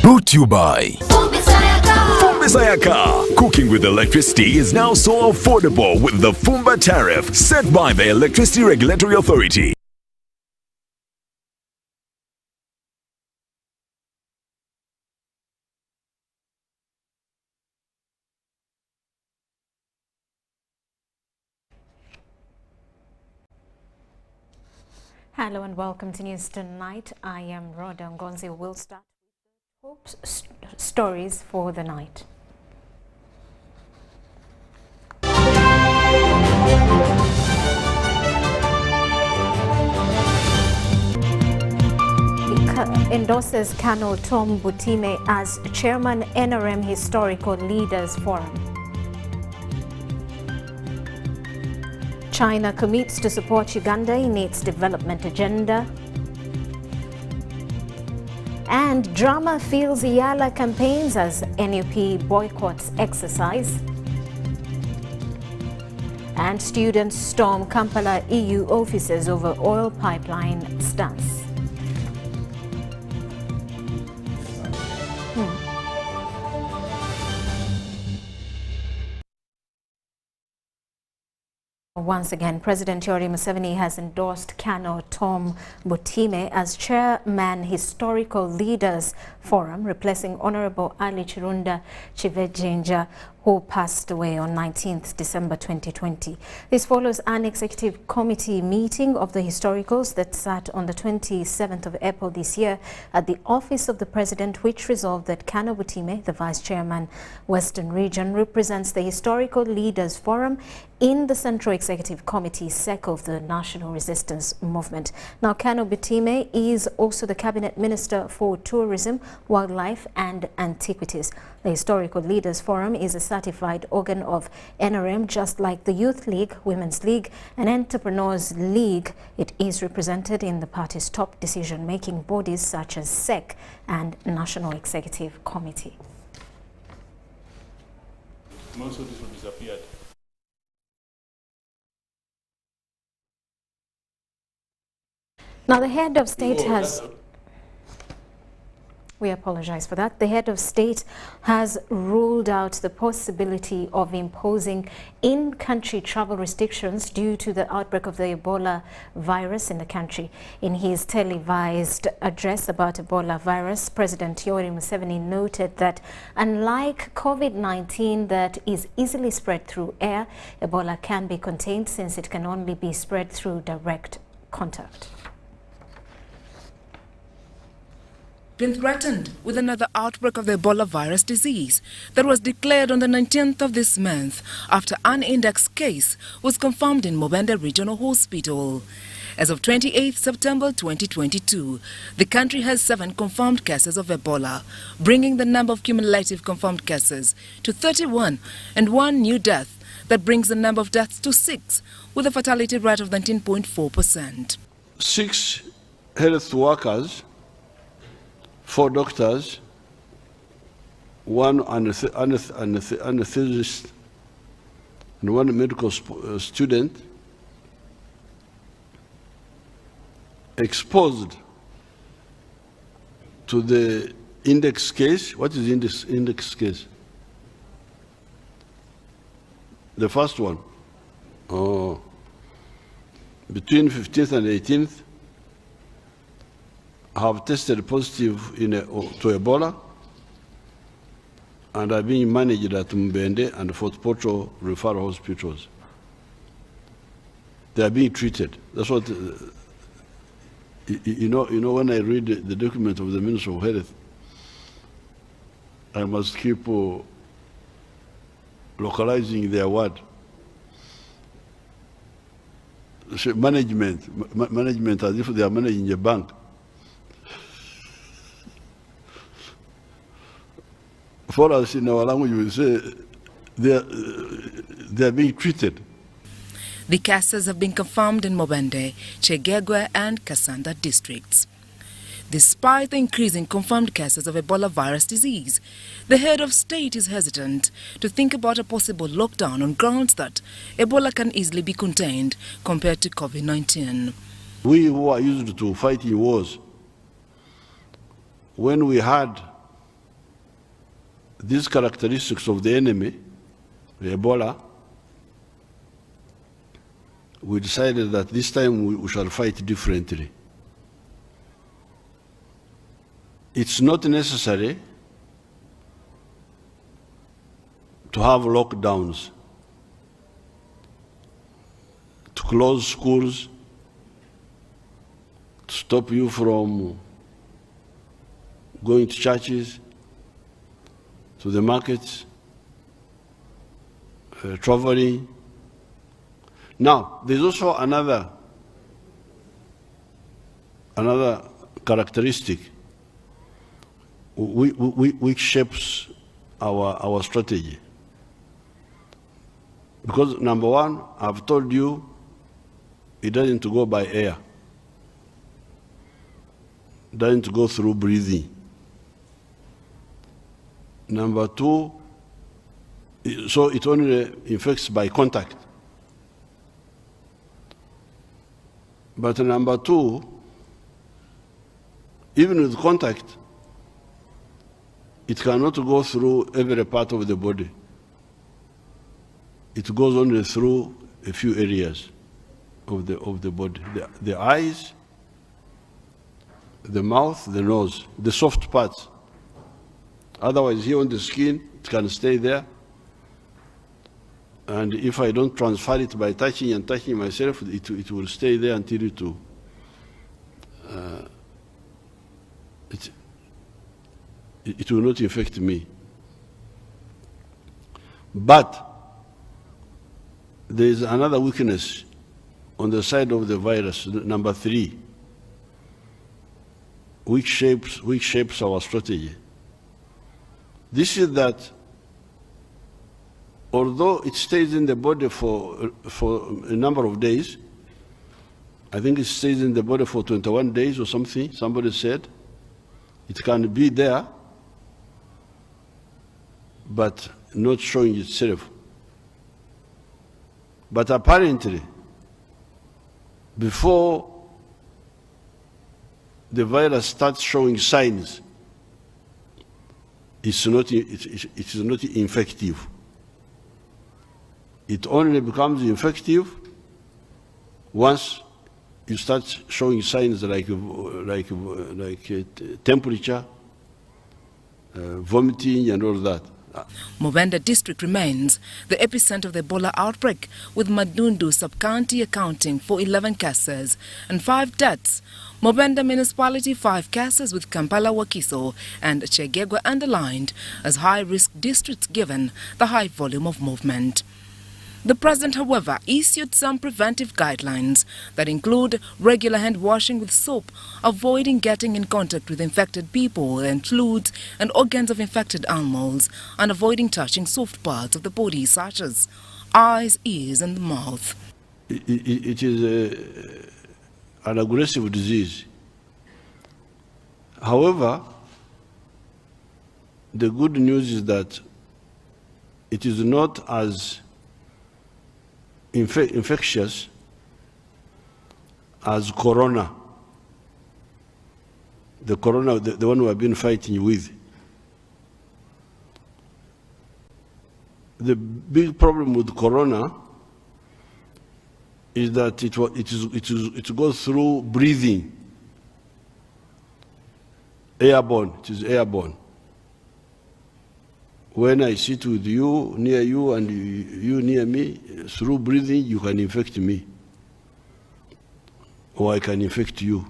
Brought to you by Sayaka. Cooking with electricity is now so affordable with the Fumba tariff set by the Electricity Regulatory Authority. Hello and welcome to News Tonight. I am Rhoda Ngonzi. We'll start with the top stories for the night. Endorses Colonel Tom Butime as Chairman NRM Historical Leaders Forum. China commits to support Uganda in its development agenda. And drama fills Yala campaigns as NUP boycotts exercise. And students storm Kampala EU offices over oil pipeline stance. Once again, President Yoweri Museveni has endorsed Colonel Tom Butime as Chairman Historical Leaders Forum, replacing Honorable Ali Chirunda Chivejinja, who passed away on 19th December 2020. This follows an executive committee meeting of the historicals that sat on the 27th of April this year at the office of the President, which resolved that Colonel Butime, the Vice Chairman, Western Region, represents the Historical Leaders Forum in the Central Executive Committee, SEC, of the National Resistance Movement. Now, Colonel Butime is also the Cabinet Minister for Tourism, Wildlife and Antiquities. The Historical Leaders Forum is a certified organ of NRM, just like the Youth League, Women's League and Entrepreneurs League. It is represented in the party's top decision-making bodies such as SEC and National Executive Committee. Most of this will disappear. Now, the head of state has... We apologize for that. The head of state has ruled out the possibility of imposing in-country travel restrictions due to the outbreak of the Ebola virus in the country. In his televised address about Ebola virus, President Yoweri Museveni noted that unlike COVID-19 that is easily spread through air, Ebola can be contained since it can only be spread through direct contact. Been threatened with another outbreak of the Ebola virus disease that was declared on the 19th of this month after an index case was confirmed in Mubende Regional Hospital. As of 28 September 2022, the country has 7 confirmed cases of Ebola, bringing the number of cumulative confirmed cases to 31 and 1 new death. That brings the number of deaths to 6, with a fatality rate of 19.4%. 6 health workers, 4 doctors, 1 anesthetist, and 1 medical student exposed to the index case. What is index case? The first one. Oh. Between 15th and 18th, have tested positive to Ebola and are being managed at Mbende and Fort Portal referral hospitals. They are being treated. That's what, you know, when I read the document of the Minister of Health, I must keep localizing their word. Management as if they are managing a bank. For us in our language, we say they are being treated. The cases have been confirmed in Mubende, Chegegwe and Kasanda districts. Despite the increasing confirmed cases of Ebola virus disease, the head of state is hesitant to think about a possible lockdown on grounds that Ebola can easily be contained compared to COVID-19. We who are used to fighting wars, when we had these characteristics of the enemy, the Ebola, we decided that this time we shall fight differently. It's not necessary to have lockdowns, to close schools, to stop you from going to churches, to the markets, traveling. Now, there's also another characteristic which shapes our strategy. Because number one, I've told you, it doesn't go by air. It doesn't go through breathing. Number two, so it only infects by contact. But number two, even with contact, it cannot go through every part of the body. It goes only through a few areas of the body. The eyes, the mouth, the nose, the soft parts. Otherwise, here on the skin, it can stay there. And if I don't transfer it by touching and touching myself, it will stay there until it will not infect me. But there is another weakness on the side of the virus, number three, which shapes our strategy. This is that although it stays in the body for a number of days, I think it stays in the body for 21 days or something, somebody said, it can be there, but not showing itself. But apparently, before the virus starts showing signs, it is not infective. It only becomes infective once you start showing signs like temperature, vomiting, and all that. Mubende district remains the epicenter of the Ebola outbreak, with Madundu sub-county accounting for 11 cases and 5 deaths. Mubende municipality 5 cases, with Kampala, Wakiso and Chegegwa underlined as high-risk districts given the high volume of movement. The president, however, issued some preventive guidelines that include regular hand washing with soap, avoiding getting in contact with infected people and fluids and organs of infected animals, and avoiding touching soft parts of the body such as eyes, ears and the mouth. It is an aggressive disease. However, the good news is that it is not as infectious as corona, the one we have been fighting with. The big problem with corona is that it goes through breathing, airborne. It is airborne. When I sit with you, near you, and you near me, through breathing, you can infect me, or I can infect you.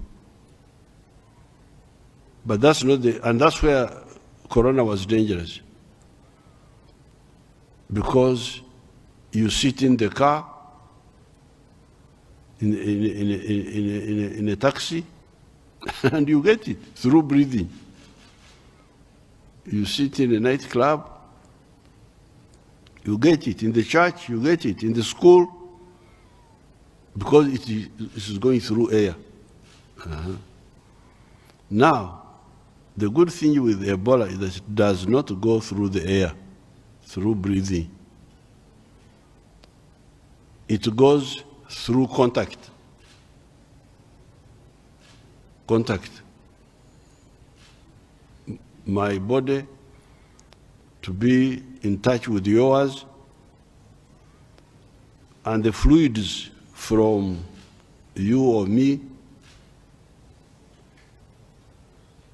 But that's not and that's where corona was dangerous. Because you sit in the car, in a taxi, and you get it through breathing. You sit in a nightclub, you get it. In the church, you get it. In the school, because it is going through air. Now, the good thing with Ebola is that it does not go through the air, through breathing. It goes through contact. Contact. My body to be in touch with yours, and the fluids from you or me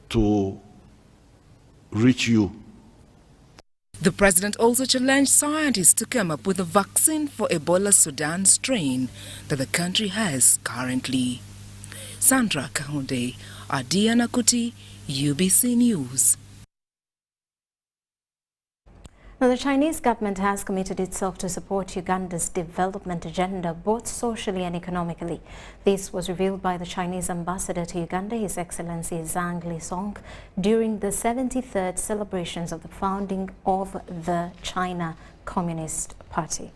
to reach you. The president also challenged scientists to come up with a vaccine for Ebola Sudan strain that the country has currently. Sandra Kahunde, Adia Nakuti, UBC News. Now, the Chinese government has committed itself to support Uganda's development agenda, both socially and economically. This was revealed by the Chinese ambassador to Uganda, His Excellency Zhang Lisong, during the 73rd celebrations of the founding of the China Communist Party.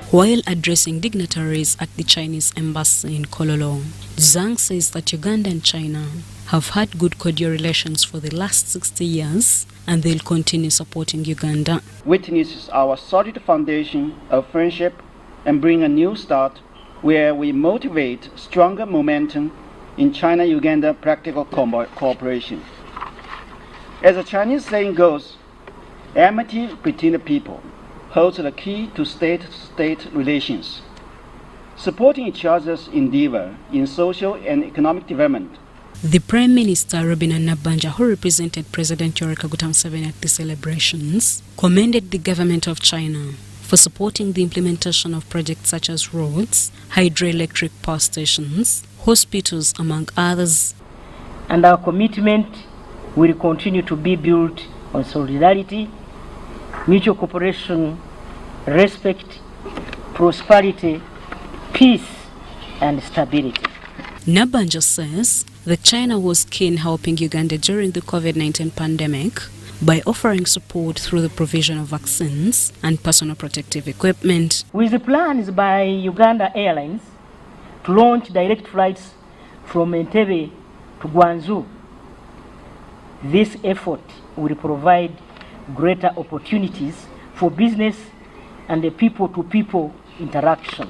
While addressing dignitaries at the Chinese embassy in Kololo, Zhang says that Uganda and China have had good cordial relations for the last 60 years and they'll continue supporting Uganda. Witnesses our solid foundation of friendship and bring a new start where we motivate stronger momentum in China-Uganda practical cooperation. As the Chinese saying goes, amity between the people holds the key to state-to-state relations. Supporting each other's endeavor in social and economic development. The Prime Minister, Robina Nabanja, who represented President Yoweri Kaguta Museveni at the celebrations, commended the government of China for supporting the implementation of projects such as roads, hydroelectric power stations, hospitals, among others. And our commitment will continue to be built on solidarity, mutual cooperation, respect, prosperity, peace, and stability. Nabanja says that China was keen helping Uganda during the COVID-19 pandemic by offering support through the provision of vaccines and personal protective equipment. With the plans by Uganda Airlines to launch direct flights from Entebbe to Guangzhou, this effort will provide greater opportunities for business and the people-to-people interaction.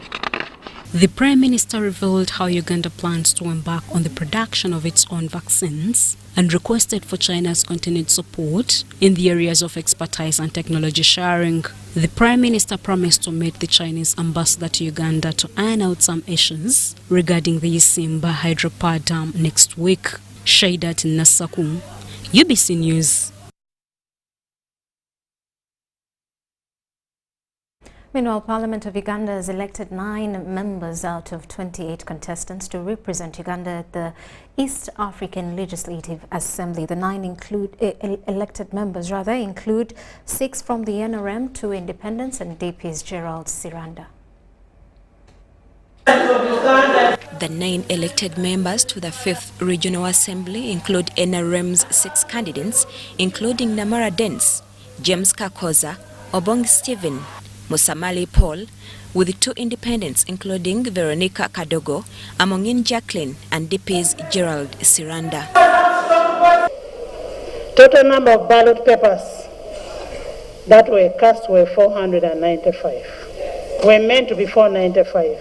The Prime Minister revealed how Uganda plans to embark on the production of its own vaccines and requested for China's continued support in the areas of expertise and technology sharing. The Prime Minister promised to meet the Chinese ambassador to Uganda to iron out some issues regarding the Isimba hydropower dam next week. Shaidat Nasaku, UBC News. Meanwhile, Parliament of Uganda has elected 9 members out of 28 contestants to represent Uganda at the East African Legislative Assembly. The 9 elected members include 6 from the NRM, 2 independents, and DP's Gerald Siranda. The 9 elected members to the 5th Regional Assembly include NRM's 6 candidates, including Namara Dens, James Kakoza, Obong Stephen, Musamali Paul, with 2 independents including Veronica Kadogo, Amongin Jacqueline, and DP's Gerald Siranda. Total number of ballot papers that were cast were 495. Were meant to be 495.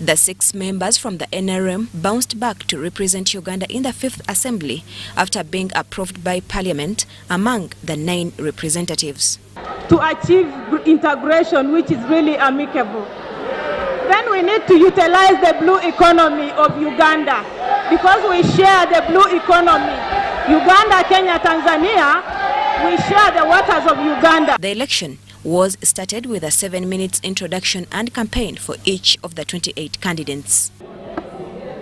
The 6 members from the NRM bounced back to represent Uganda in the 5th Assembly after being approved by Parliament among the 9 representatives. To achieve integration, which is really amicable. Then we need to utilize the blue economy of Uganda because we share the blue economy. Uganda, Kenya, Tanzania, we share the waters of Uganda. The election was started with a 7 minutes introduction and campaign for each of the 28 candidates.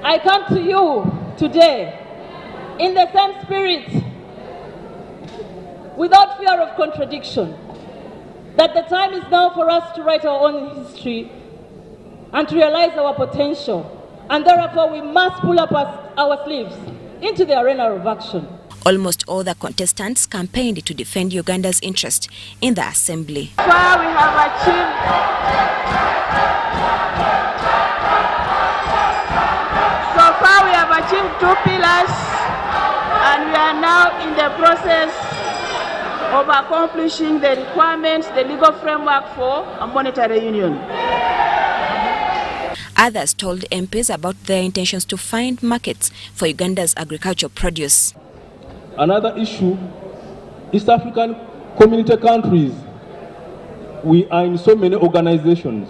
I come to you today in the same spirit, without fear of contradiction, that the time is now for us to write our own history and to realize our potential, and therefore we must pull up our sleeves into the arena of action. Almost all the contestants campaigned to defend Uganda's interest in the assembly. So far we have achieved two pillars, and we are now in the process of accomplishing the requirements, the legal framework for a monetary union. Others told MPs about their intentions to find markets for Uganda's agricultural produce. Another issue East African community countries, we are in so many organizations.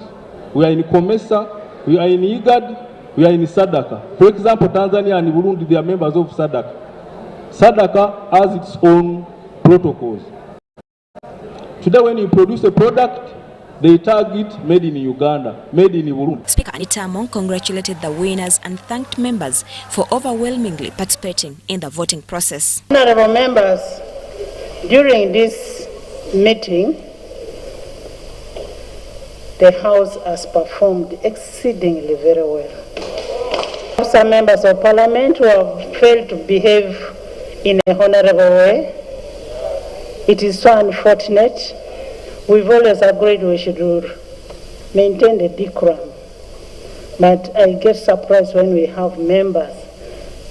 We are in COMESA, we are in IGAD, we are in SADC. For example, Tanzania and Burundi, they are members of SADC. SADC has its own protocols. Today when you produce a product, they tag it made in Uganda, made in Burundi. Speaker Anita Among congratulated the winners and thanked members for overwhelmingly participating in the voting process. Honorable members, during this meeting, the House has performed exceedingly very well. Some members of Parliament who have failed to behave in a honorable way. It is so unfortunate. We've always agreed we should maintain the decorum. But I get surprised when we have members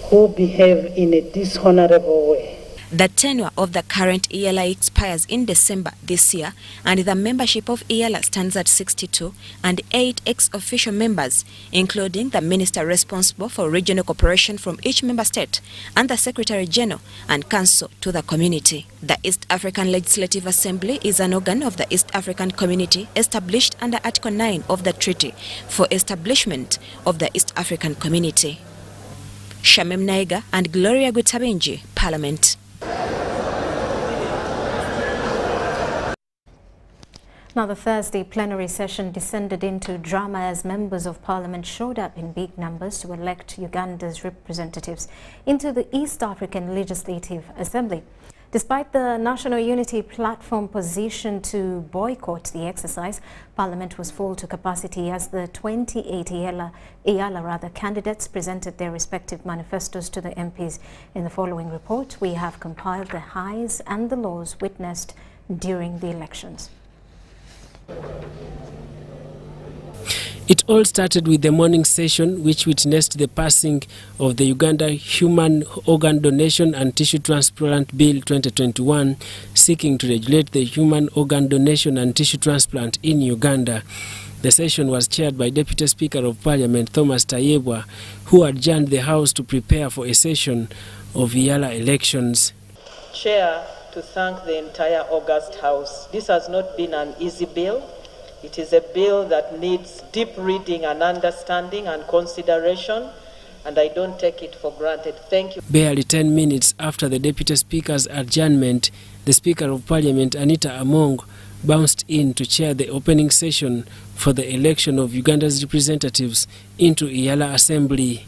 who behave in a dishonorable way. The tenure of the current ELA expires in December this year, and the membership of ELA stands at 62 and 8 ex-official members, including the minister responsible for regional cooperation from each member state and the Secretary General and Counsel to the community. The East African Legislative Assembly is an organ of the East African Community established under Article 9 of the Treaty for Establishment of the East African Community. Shamim Naiga and Gloria Gutabenji, Parliament. Now, the Thursday plenary session descended into drama as members of Parliament showed up in big numbers to elect Uganda's representatives into the East African Legislative Assembly. Despite the National Unity Platform position to boycott the exercise, Parliament was full to capacity as the 28 EALA candidates presented their respective manifestos to the MPs. In the following report, we have compiled the highs and the lows witnessed during the elections. It all started with the morning session, which witnessed the passing of the Uganda Human Organ Donation and Tissue Transplant Bill 2021, seeking to regulate the human organ donation and tissue transplant in Uganda. The session was chaired by Deputy Speaker of Parliament Thomas Tayebwa, who adjourned the House to prepare for a session of EALA elections. Chair, to thank the entire August House. This has not been an easy bill. It is a bill that needs deep reading and understanding and consideration, and I don't take it for granted. Thank you. Barely 10 minutes after the Deputy Speaker's adjournment, the Speaker of Parliament Anita Among bounced in to chair the opening session for the election of Uganda's representatives into EALA Assembly.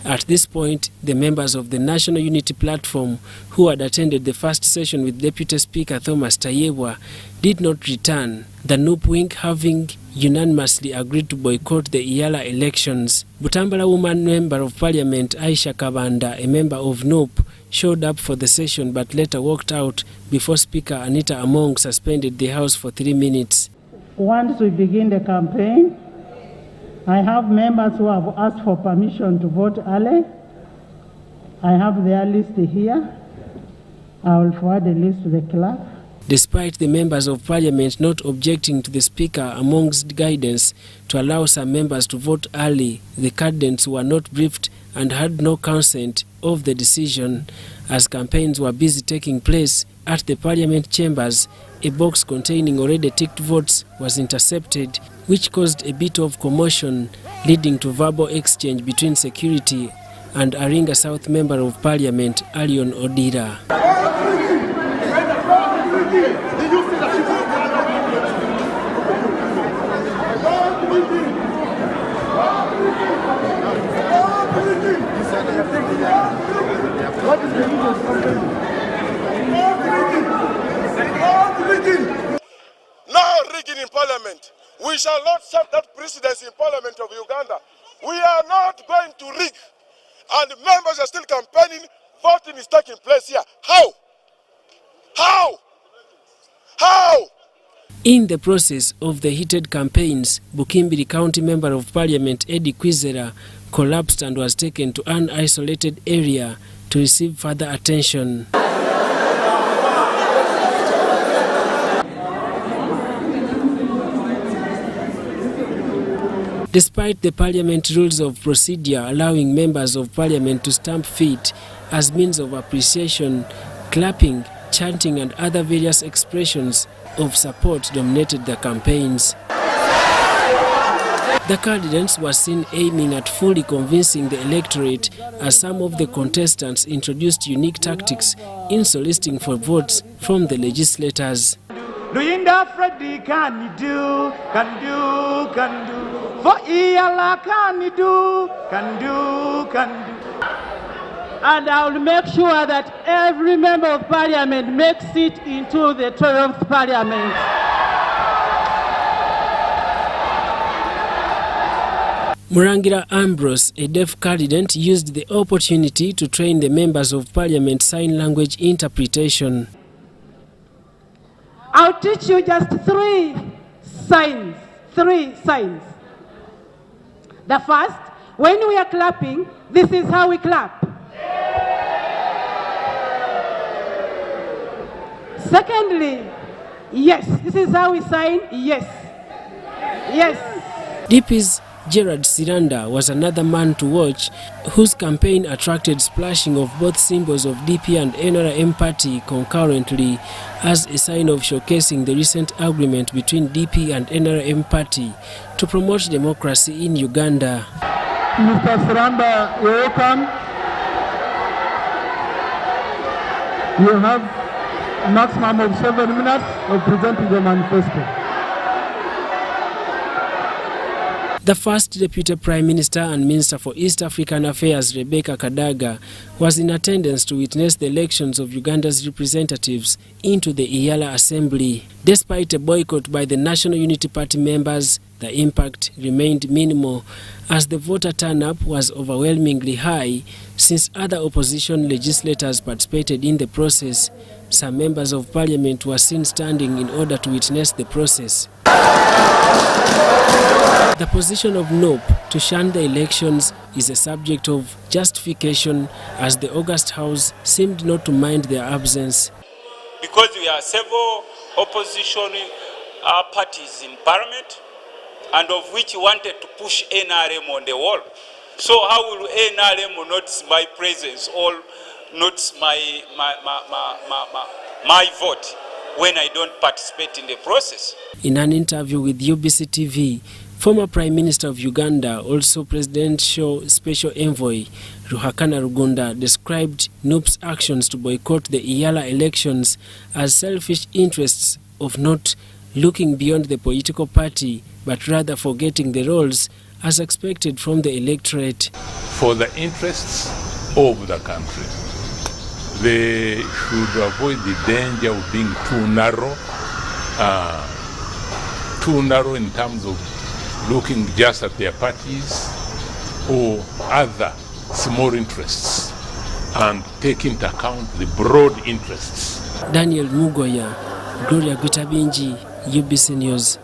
At this point, the members of the National Unity Platform, who had attended the first session with Deputy Speaker Thomas Tayebwa, did not return, the NUP wing having unanimously agreed to boycott the EALA elections. Butambala woman member of Parliament Aisha Kabanda, a member of NUP, showed up for the session but later walked out before Speaker Anita Among suspended the House for 3 minutes. Once we begin the campaign, I have members who have asked for permission to vote early. I have their list here. I will forward the list to the clerk. Despite the members of Parliament not objecting to the Speaker Among's guidance to allow some members to vote early, the candidates were not briefed and had no consent of the decision. As campaigns were busy taking place at the Parliament chambers, a box containing already ticked votes was intercepted, which caused a bit of commotion, leading to verbal exchange between security and Aringa South Member of Parliament Alion Odira. Now rigging in Parliament. We shall not accept that precedence in Parliament of Uganda. We are not going to rig. And members are still campaigning. Voting is taking place here. How? How? How? In the process of the heated campaigns, Bukimbiri County Member of Parliament Eddie Kwizera collapsed and was taken to an isolated area to receive further attention. Despite the Parliament rules of procedure allowing members of Parliament to stamp feet as means of appreciation, clapping chanting and other various expressions of support dominated the campaigns. The candidates were seen aiming at fully convincing the electorate as some of the contestants introduced unique tactics in soliciting for votes from the legislators. Doinda Freddy can do. For Iyala can do. And I will make sure that every member of parliament makes it into the 12th parliament. Murangira Ambrose, a deaf candidate, used the opportunity to train the members of parliament sign language interpretation. I'll teach you just three signs. The first, when we are clapping, this is how we clap. Secondly, yes, this is how we sign yes. DP's Gerard Siranda was another man to watch, whose campaign attracted splashing of both symbols of DP and NRM party concurrently as a sign of showcasing the recent agreement between DP and NRM party to promote democracy in Uganda. Mr. Siranda, you're welcome. You have a maximum of 7 minutes of presenting the manifesto. The first Deputy Prime Minister and Minister for East African Affairs, Rebecca Kadaga, was in attendance to witness the elections of Uganda's representatives into the Iyala Assembly. Despite a boycott by the National Unity Party members, the impact remained minimal as the voter turnout was overwhelmingly high since other opposition legislators participated in the process. Some members of parliament were seen standing in order to witness the process. The position of NOP to shun the elections is a subject of justification as the August House seemed not to mind their absence. Because we are several opposition parties in parliament, and of which wanted to push NRM on the wall. So how will NRM notice my presence or notice my vote when I don't participate in the process? In an interview with UBC TV, former Prime Minister of Uganda, also Presidential Special Envoy Ruhakana Rugunda, described NUP's actions to boycott the Iyala elections as selfish interests of not looking beyond the political party, but rather forgetting the roles as expected from the electorate. For the interests of the country, they should avoid the danger of being too narrow in terms of looking just at their parties or other small interests, and take into account the broad interests. Daniel Mugoya, Gloria Gutabinji, UBC News.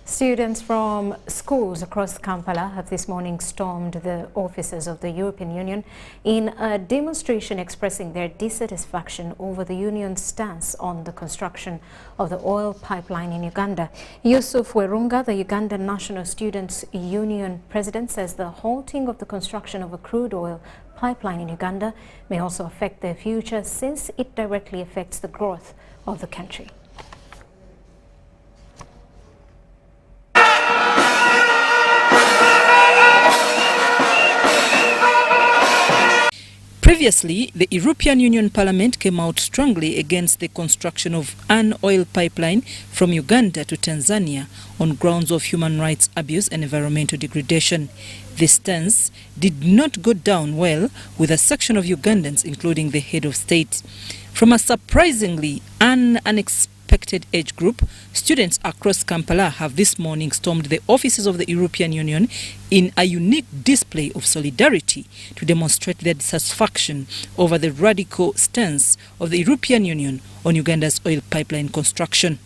Students from schools across Kampala have this morning stormed the offices of the European Union in a demonstration expressing their dissatisfaction over the union's stance on the construction of the oil pipeline in Uganda. Yusuf Werunga, the Ugandan National Students Union president, says the halting of the construction of a crude oil pipeline in Uganda may also affect their future since it directly affects the growth of the country. Previously, the European Union Parliament came out strongly against the construction of an oil pipeline from Uganda to Tanzania on grounds of human rights abuse and environmental degradation. This stance did not go down well with a section of Ugandans, including the head of state. From a surprisingly unexpected age group, students across Kampala have this morning stormed the offices of the European Union in a unique display of solidarity to demonstrate their dissatisfaction over the radical stance of the European Union on Uganda's oil pipeline construction.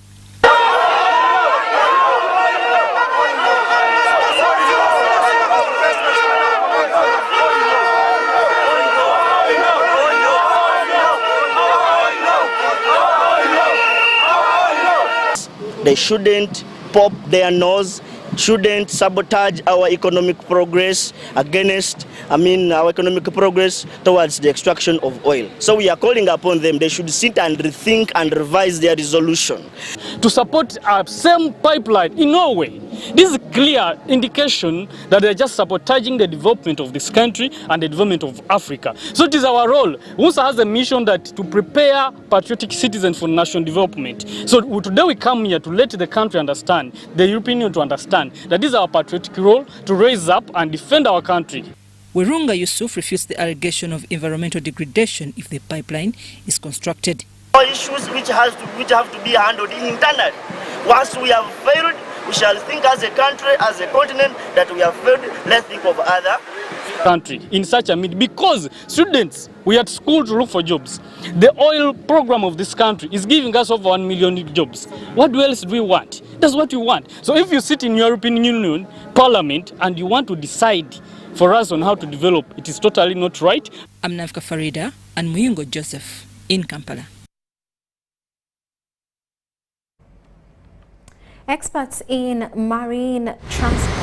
They shouldn't pop their nose shouldn't sabotage our economic progress our economic progress towards the extraction of oil. So we are calling upon them, they should sit and rethink and revise their resolution. To support a same pipeline in Norway, this is a clear indication that they're just sabotaging the development of this country and the development of Africa. So it is our role. UNSA has a mission that to prepare patriotic citizens for national development. So today we come here to let the country understand, the European Union to understand that this is our patriotic role to raise up and defend our country. Wirunga Yusuf refutes the allegation of environmental degradation if the pipeline is constructed. All issues which have to be handled internally. Once we have failed, we shall think as a country, as a continent, that we have failed. Let's think of other country in such a mid, because students, we are at school to look for jobs. The oil program of this country is giving us over 1 million jobs. What else do we want? That's what we want. So if you sit in European Union Parliament and you want to decide for us on how to develop, it is totally not right. I'm Nafka Farida and Muyungo Joseph in Kampala. Experts in marine transport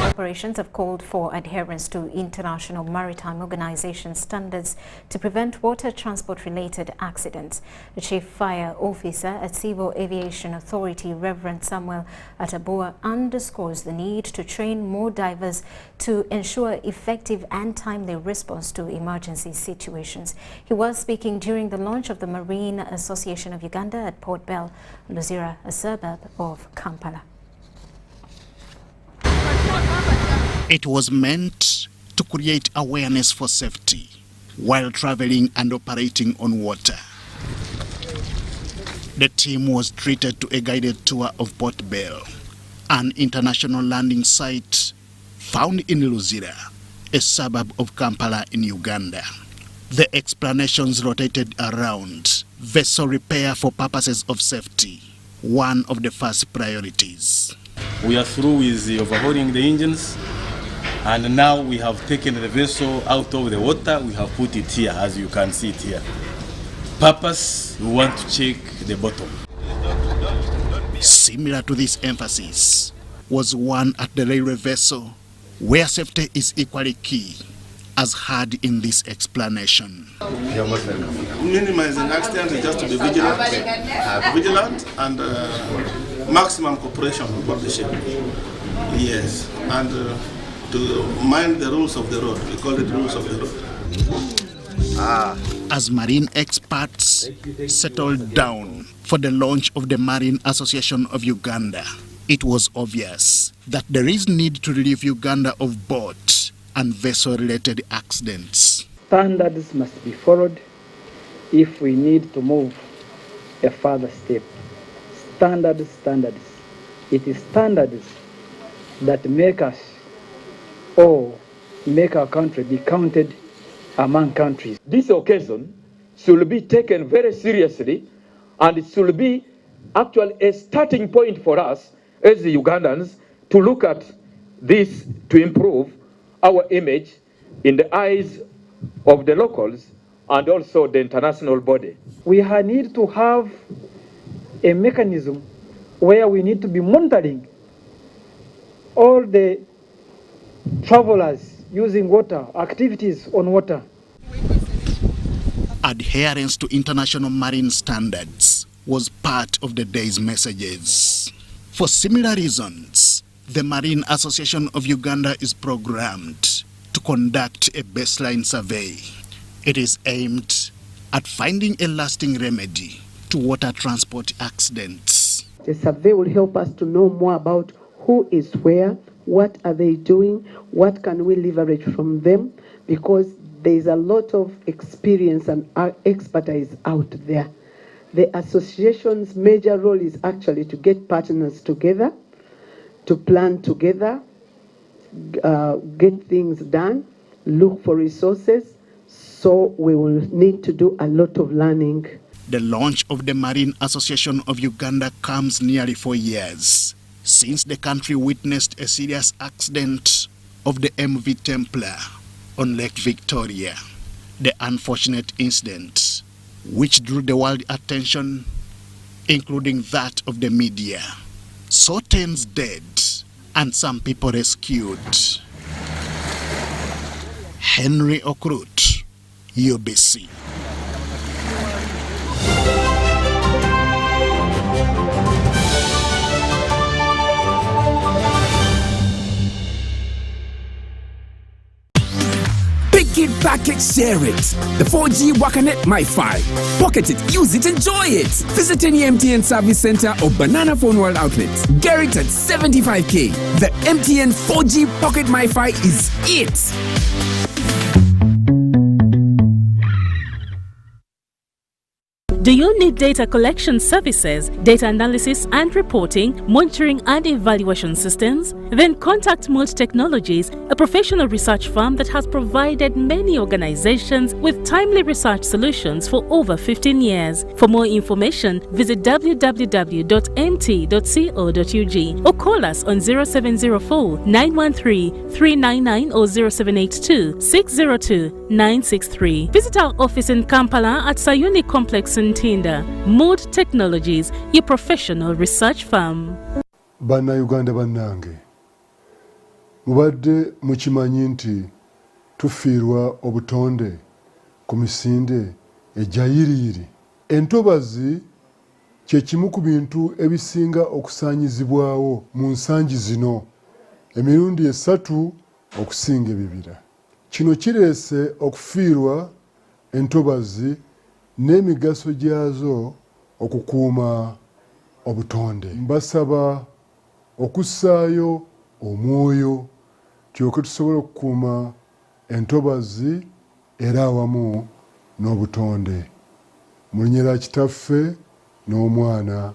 operations have called for adherence to International Maritime Organization standards to prevent water transport-related accidents. The Chief Fire Officer at Civil Aviation Authority, Reverend Samuel Atabua, underscores the need to train more divers to ensure effective and timely response to emergency situations. He was speaking during the launch of the Marine Association of Uganda at Port Bell, Luzira, a suburb of Kampala. It was meant to create awareness for safety while traveling and operating on water. The team was treated to a guided tour of Port Bell, an international landing site found in Luzira, a suburb of Kampala in Uganda. The explanations rotated around vessel repair for purposes of safety, one of the first priorities. We are through with the overhauling the engines, and now we have taken the vessel out of the water. We have put it here, as you can see it here. Purpose, we want to check the bottom. Similar to this emphasis was one at the railway vessel, where safety is equally key, as heard in this explanation. Minimizing accidents is just to be vigilant and maximum cooperation with the ship. Yes, and to mind the rules of the road. We call it rules of the road. As marine experts settled down for the launch of the Marine Association of Uganda, it was obvious that there is need to relieve Uganda of boat and vessel-related accidents. Standards must be followed if we need to move a further step. Standards. It is standards that make us or make our country be counted among countries. This occasion should be taken very seriously, and it should be actually a starting point for us as the Ugandans to look at this to improve our image in the eyes of the locals and also the international body. We need to have a mechanism where we need to be monitoring all the travelers using water, activities on water. Adherence to international marine standards was part of the day's messages. For similar reasons, the Marine Association of Uganda is programmed to conduct a baseline survey. It is aimed at finding a lasting remedy to water transport accidents. The survey will help us to know more about who is where, what are they doing, what can we leverage from them, because there is a lot of experience and expertise out there. The association's major role is actually to get partners together, to plan together, get things done, look for resources, so we will need to do a lot of learning. The launch of the Marine Association of Uganda comes nearly 4 years since the country witnessed a serious accident of the MV Templar on Lake Victoria. The unfortunate incident, which drew the world attention, including that of the media, saw 10 dead and some people rescued. Henry Okrut, UBC. Pick it, pack it, share it. The 4G Wakanet MiFi. Pocket it, use it, enjoy it. Visit any MTN Service Center or Banana Phone World outlets. Get it at 75k. The MTN 4G Pocket MiFi is it. Do you need data collection services, data analysis and reporting, monitoring and evaluation systems? Then contact Mold Technologies, a professional research firm that has provided many organizations with timely research solutions for over 15 years. For more information, visit www.mt.co.ug or call us on 0704 913 399 or 0782 602 963. Visit our office in Kampala at Sayuni Complex in Tinda. Mood Technologies, your professional research firm. Bana Uganda bannange. Mubadde mukimanyi nti tufiirwa obutonde ku misinde ejayiriyiri. Entobazi kye kimu ku bintu ebisinga okusaanyizibwawo mu nsangi zino emirundi 3 okusinga ebibira. Kino kireese okufiirwa entobazi n'emigaso gyazo okukuuma obutonde. Mbasaba okussaayo omwoyo tulyoke tusobole okukuuma entobazi era awamu n'obutonde. Mu linnya lya Kitaffe n'Omwana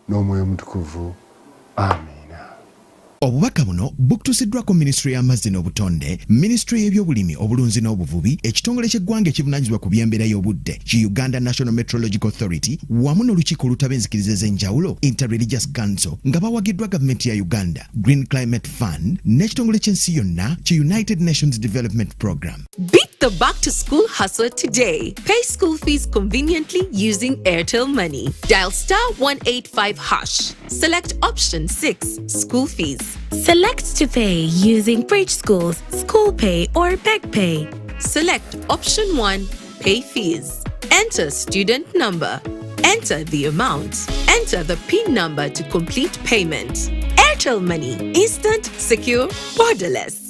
n'Omwoyo Mutukuvu. Amen. Obubaka buno bukutuusiddwako Ministry y'Amazzi n'Obutonde, Ministry y'Ebyobulimi, Obulunzi n'Obuvubi, ekitongole ky'eggwanga ekivunaanyizibwa ku by'embeera y'obudde ki Uganda National Meteorological Authority wamu n'olukiiko olutabenzikiriza ez'enjawulo Interreligious Council nga bawagiddwa gavumenti ya Uganda, Green Climate Fund n'ekitongole ky'ensi yonna ki United Nations Development Program. Beat the back-to-school hustle today. Pay school fees conveniently using Airtel Money. Dial *185#. Select option 6, school fees. Select to pay using Bridge Schools, School Pay or Beg Pay. Select option 1, pay fees. Enter student number. Enter the amount. Enter the PIN number to complete payment. Airtel Money. Instant, secure, borderless.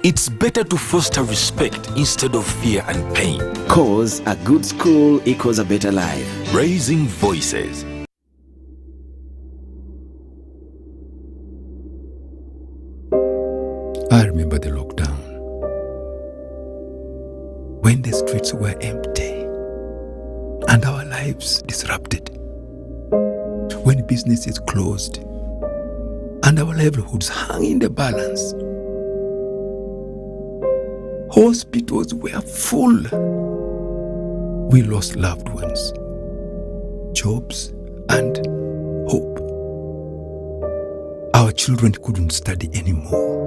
It's better to foster respect instead of fear and pain. Cause a good school equals a better life. Raising voices. I remember the lockdown, when the streets were empty and our lives disrupted, when businesses closed and our livelihoods hung in the balance. Hospitals were full. We lost loved ones, jobs, and hope. Our children couldn't study anymore.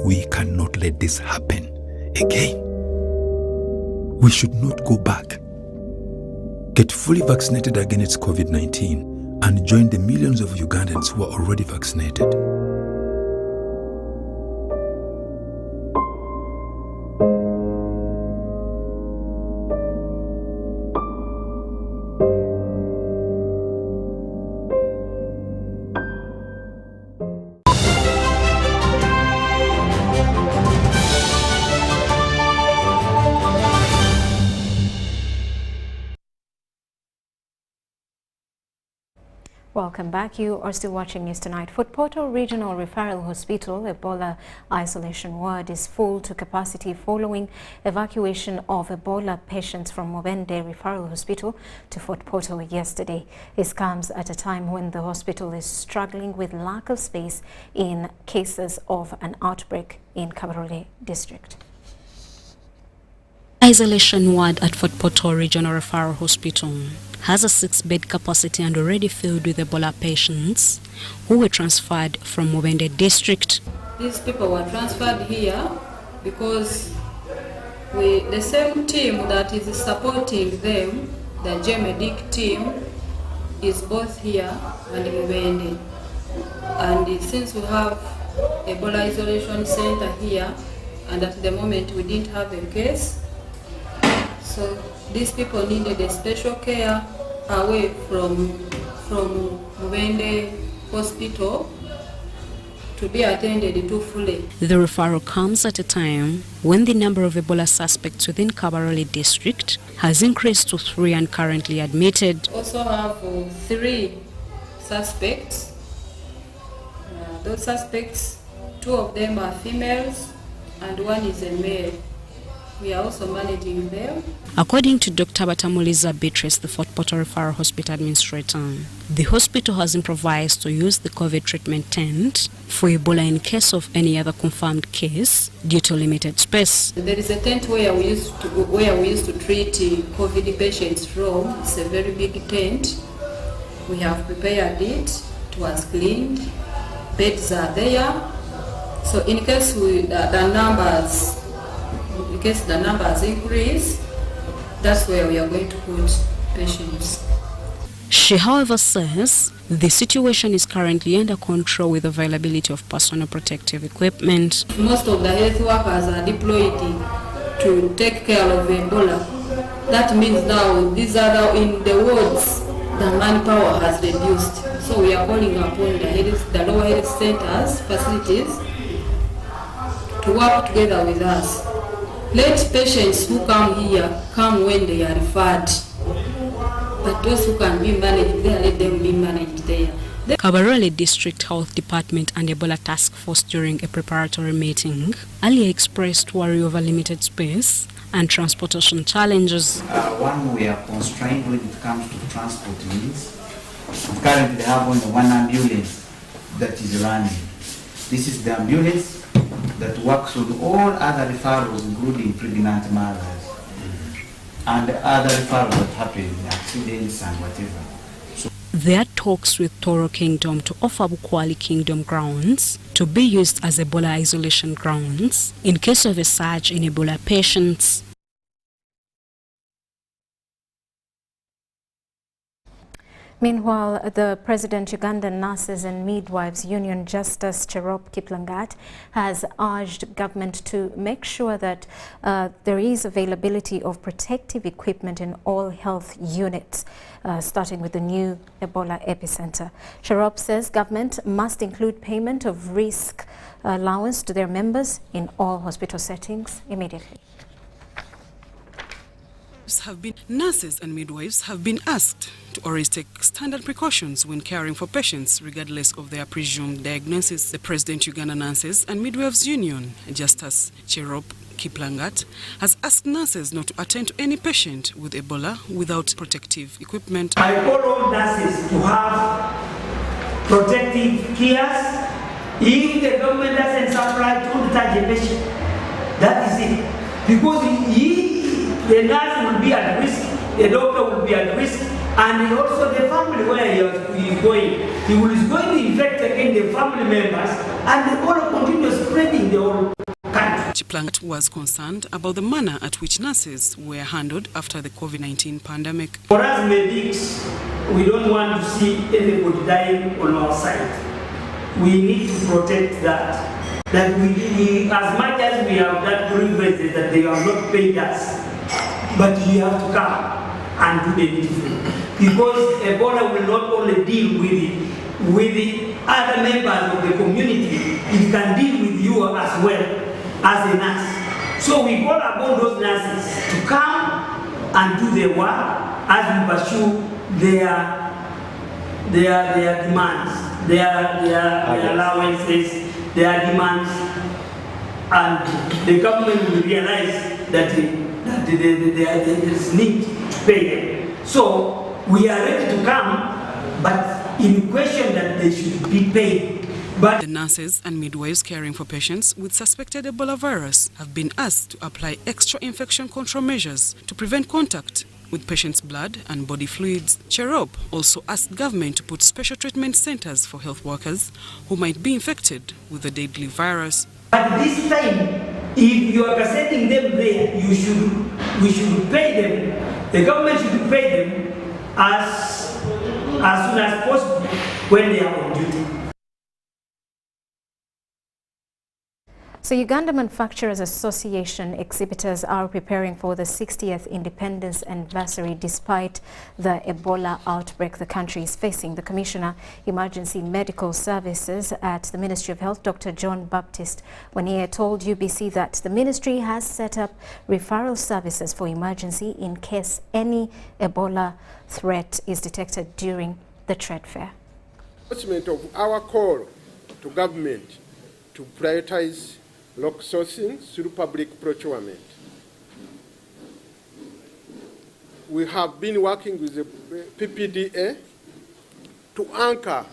We cannot let this happen again. We should not go back. Get fully vaccinated against COVID-19 and join the millions of Ugandans who are already vaccinated. Welcome back. You are still watching News Tonight. Footportal Regional Referral Hospital Ebola isolation ward is full to capacity following evacuation of Ebola patients from Mubende Referral Hospital to Fort Portal yesterday. This comes at a time when the hospital is struggling with lack of space in cases of an outbreak in Kabarole district. Isolation ward at Fort Portal Regional Referral Hospital has a 6-bed capacity and already filled with Ebola patients who were transferred from Mubende district. These people were transferred here because the same team that is supporting them, the JMedic team, is both here and Mubende. And since we have Ebola isolation center here, and at the moment we didn't have a case, so these people needed a special care away from Mubende Hospital to be attended to fully. The referral comes at a time when the number of Ebola suspects within Kabarole district has increased to 3 and currently admitted. Also have 3 suspects. Those suspects, 2 of them are females and 1 is a male. We are also managing them. According to Dr. Batamuliza Beatrice, the Fort Portal Referral Hospital Administrator, the hospital has improvised to use the COVID treatment tent for Ebola in case of any other confirmed case due to limited space. There is a tent where we used to treat COVID patients from. It's a very big tent. We have prepared it. It was cleaned. Beds are there. So in case the numbers increase, that's where we are going to put patients. She, however, says the situation is currently under control with availability of personal protective equipment. Most of the health workers are deployed to take care of Ebola. That means now these are in the wards, the manpower has reduced. So we are calling upon the lower health centers, facilities, to work together with us. Let patients who come here come when they are referred. But those who can be managed there, let them be managed there. Kabarole District Health Department and Ebola Task Force during a preparatory meeting earlier expressed worry over limited space and transportation challenges. One, we are constrained when it comes to transport means. Currently they have only 1 ambulance that is running. This is the ambulance that works with all other referrals, including pregnant mothers and other referrals that happen in accidents and whatever. There are talks with Toro Kingdom to offer Bukwali Kingdom grounds to be used as Ebola isolation grounds in case of a surge in Ebola patients. Meanwhile, the President Ugandan Nurses and Midwives Union Justice Cherop Kiplangat has urged government to make sure that there is availability of protective equipment in all health units, starting with the new Ebola epicenter. Cherop says government must include payment of risk allowance to their members in all hospital settings immediately. Nurses and midwives have been asked to always take standard precautions when caring for patients regardless of their presumed diagnosis. The President Uganda Nurses and Midwives Union, Justice Cherop Kiplangat, has asked nurses not to attend to any patient with Ebola without protective equipment. I call all nurses to have protective cares. If the government doesn't supply, don't touch the patient. That is it. Because the nurse will be at risk, the doctor will be at risk, and also the family where he is going. He is going to infect again the family members, and the Ebola continues spreading the whole country. Kiplangat was concerned about the manner at which nurses were handled after the COVID-19 pandemic. For us medics, we don't want to see anybody dying on our side. We need to protect that. That we as much as we have that grievances that they have not paid us, but we have to come and do the needful. Because Ebola will not only deal with the other members of the community, it can deal with you as well as a nurse. So we call upon those nurses to come and do their work as we pursue their demands, their allowances, their demands, and the government will realize that there is need to pay them. So we are ready to come, but in question that they should be paid. But the nurses and midwives caring for patients with suspected Ebola virus have been asked to apply extra infection control measures to prevent contact with patients' blood and body fluids. Cherop also asked government to put special treatment centers for health workers who might be infected with the deadly virus. At this time, if you are setting them there, we should pay them. The government should pay them as soon as possible when they are on duty. So Uganda Manufacturers Association exhibitors are preparing for the 60th Independence Anniversary despite the Ebola outbreak the country is facing. The Commissioner, Emergency Medical Services at the Ministry of Health, Dr. John Baptist Wanier, told UBC that the ministry has set up referral services for emergency in case any Ebola threat is detected during the trade fair. Of our call to government to prioritize local sourcing through public procurement. We have been working with the PPDA to anchor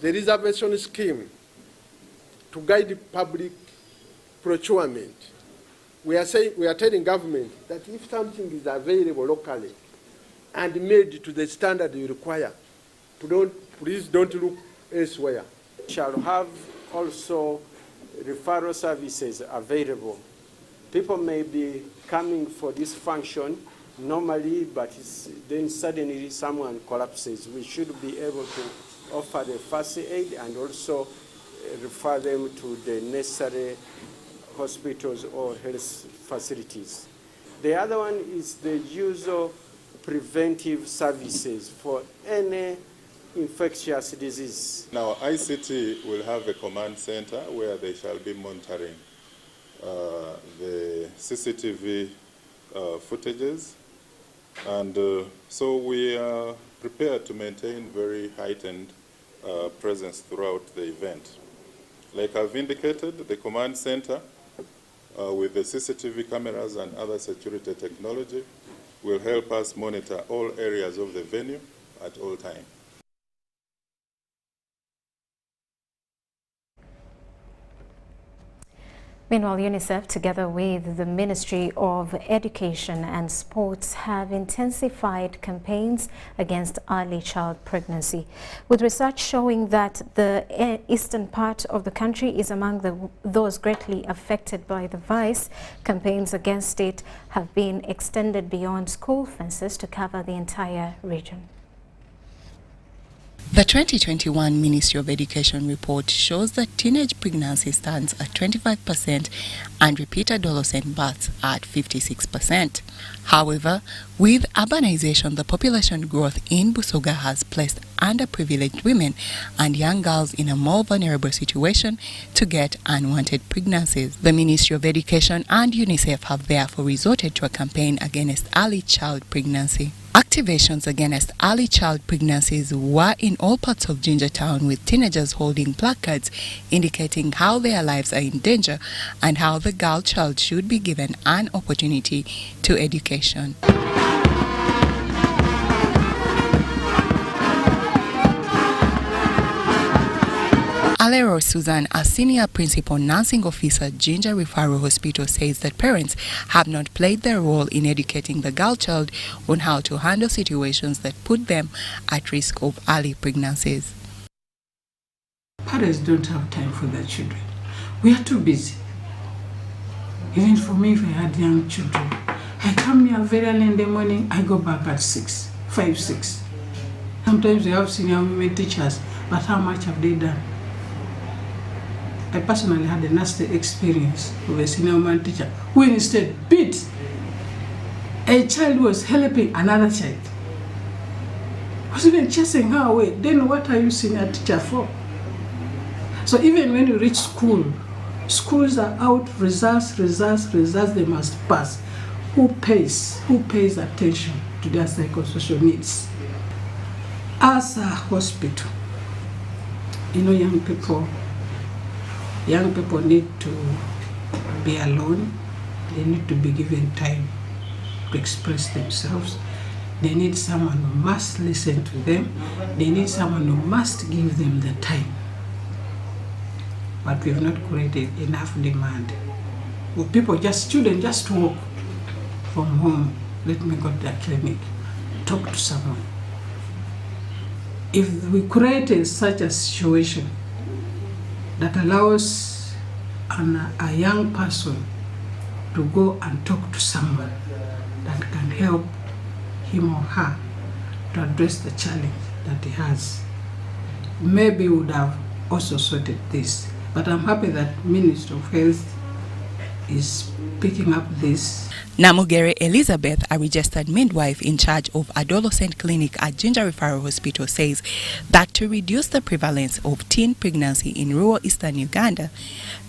the reservation scheme to guide public procurement. We are telling government that if something is available locally and made to the standard you require, please don't look elsewhere. Shall have also referral services available. People may be coming for this function normally, but then suddenly someone collapses. We should be able to offer the first aid and also refer them to the necessary hospitals or health facilities. The other one is the use of preventive services for any infectious disease. Now, ICT will have a command center where they shall be monitoring the CCTV footages. And so we are prepared to maintain very heightened presence throughout the event. Like I've indicated, the command center with the CCTV cameras and other security technology will help us monitor all areas of the venue at all times. Meanwhile, UNICEF, together with the Ministry of Education and Sports, have intensified campaigns against early child pregnancy, with research showing that the eastern part of the country is among those greatly affected by the virus. Campaigns against it have been extended beyond school fences to cover the entire region. The 2021 Ministry of Education report shows that teenage pregnancy stands at 25% and repeat adolescent births at 56%. However, with urbanization, the population growth in Busoga has placed underprivileged women and young girls in a more vulnerable situation to get unwanted pregnancies. The Ministry of Education and UNICEF have therefore resorted to a campaign against early child pregnancy. Activations against early child pregnancies were in all parts of Jinja Town, with teenagers holding placards indicating how their lives are in danger and how the girl child should be given an opportunity to education. Alero Susan, a senior principal nursing officer at Jinja Referral Hospital, says that parents have not played their role in educating the girl child on how to handle situations that put them at risk of early pregnancies. Parents don't have time for their children. We are too busy. Even for me, if I had young children, I come here very early in the morning, I go back at 5, 6. Sometimes we have senior women teachers, but how much have they done? I personally had a nasty experience with a senior woman teacher who instead beat a child who was helping another child. Was even chasing her away. Then what are you senior teacher for? So even when you reach school, schools are out, results, they must pass. Who pays attention to their psychosocial needs? As a hospital, young people need to be alone. They need to be given time to express themselves. They need someone who must listen to them. They need someone who must give them the time but we've not created enough demand. Well, students just walk from home, let me go to the clinic, talk to someone. If we created such a situation that allows a young person to go and talk to someone that can help him or her to address the challenge that he has, maybe we would have also sorted this. But I'm happy that Minister of Health is picking up this. Namugere Elizabeth, a registered midwife in charge of adolescent clinic at Jinja Referral Hospital, says that to reduce the prevalence of teen pregnancy in rural eastern Uganda,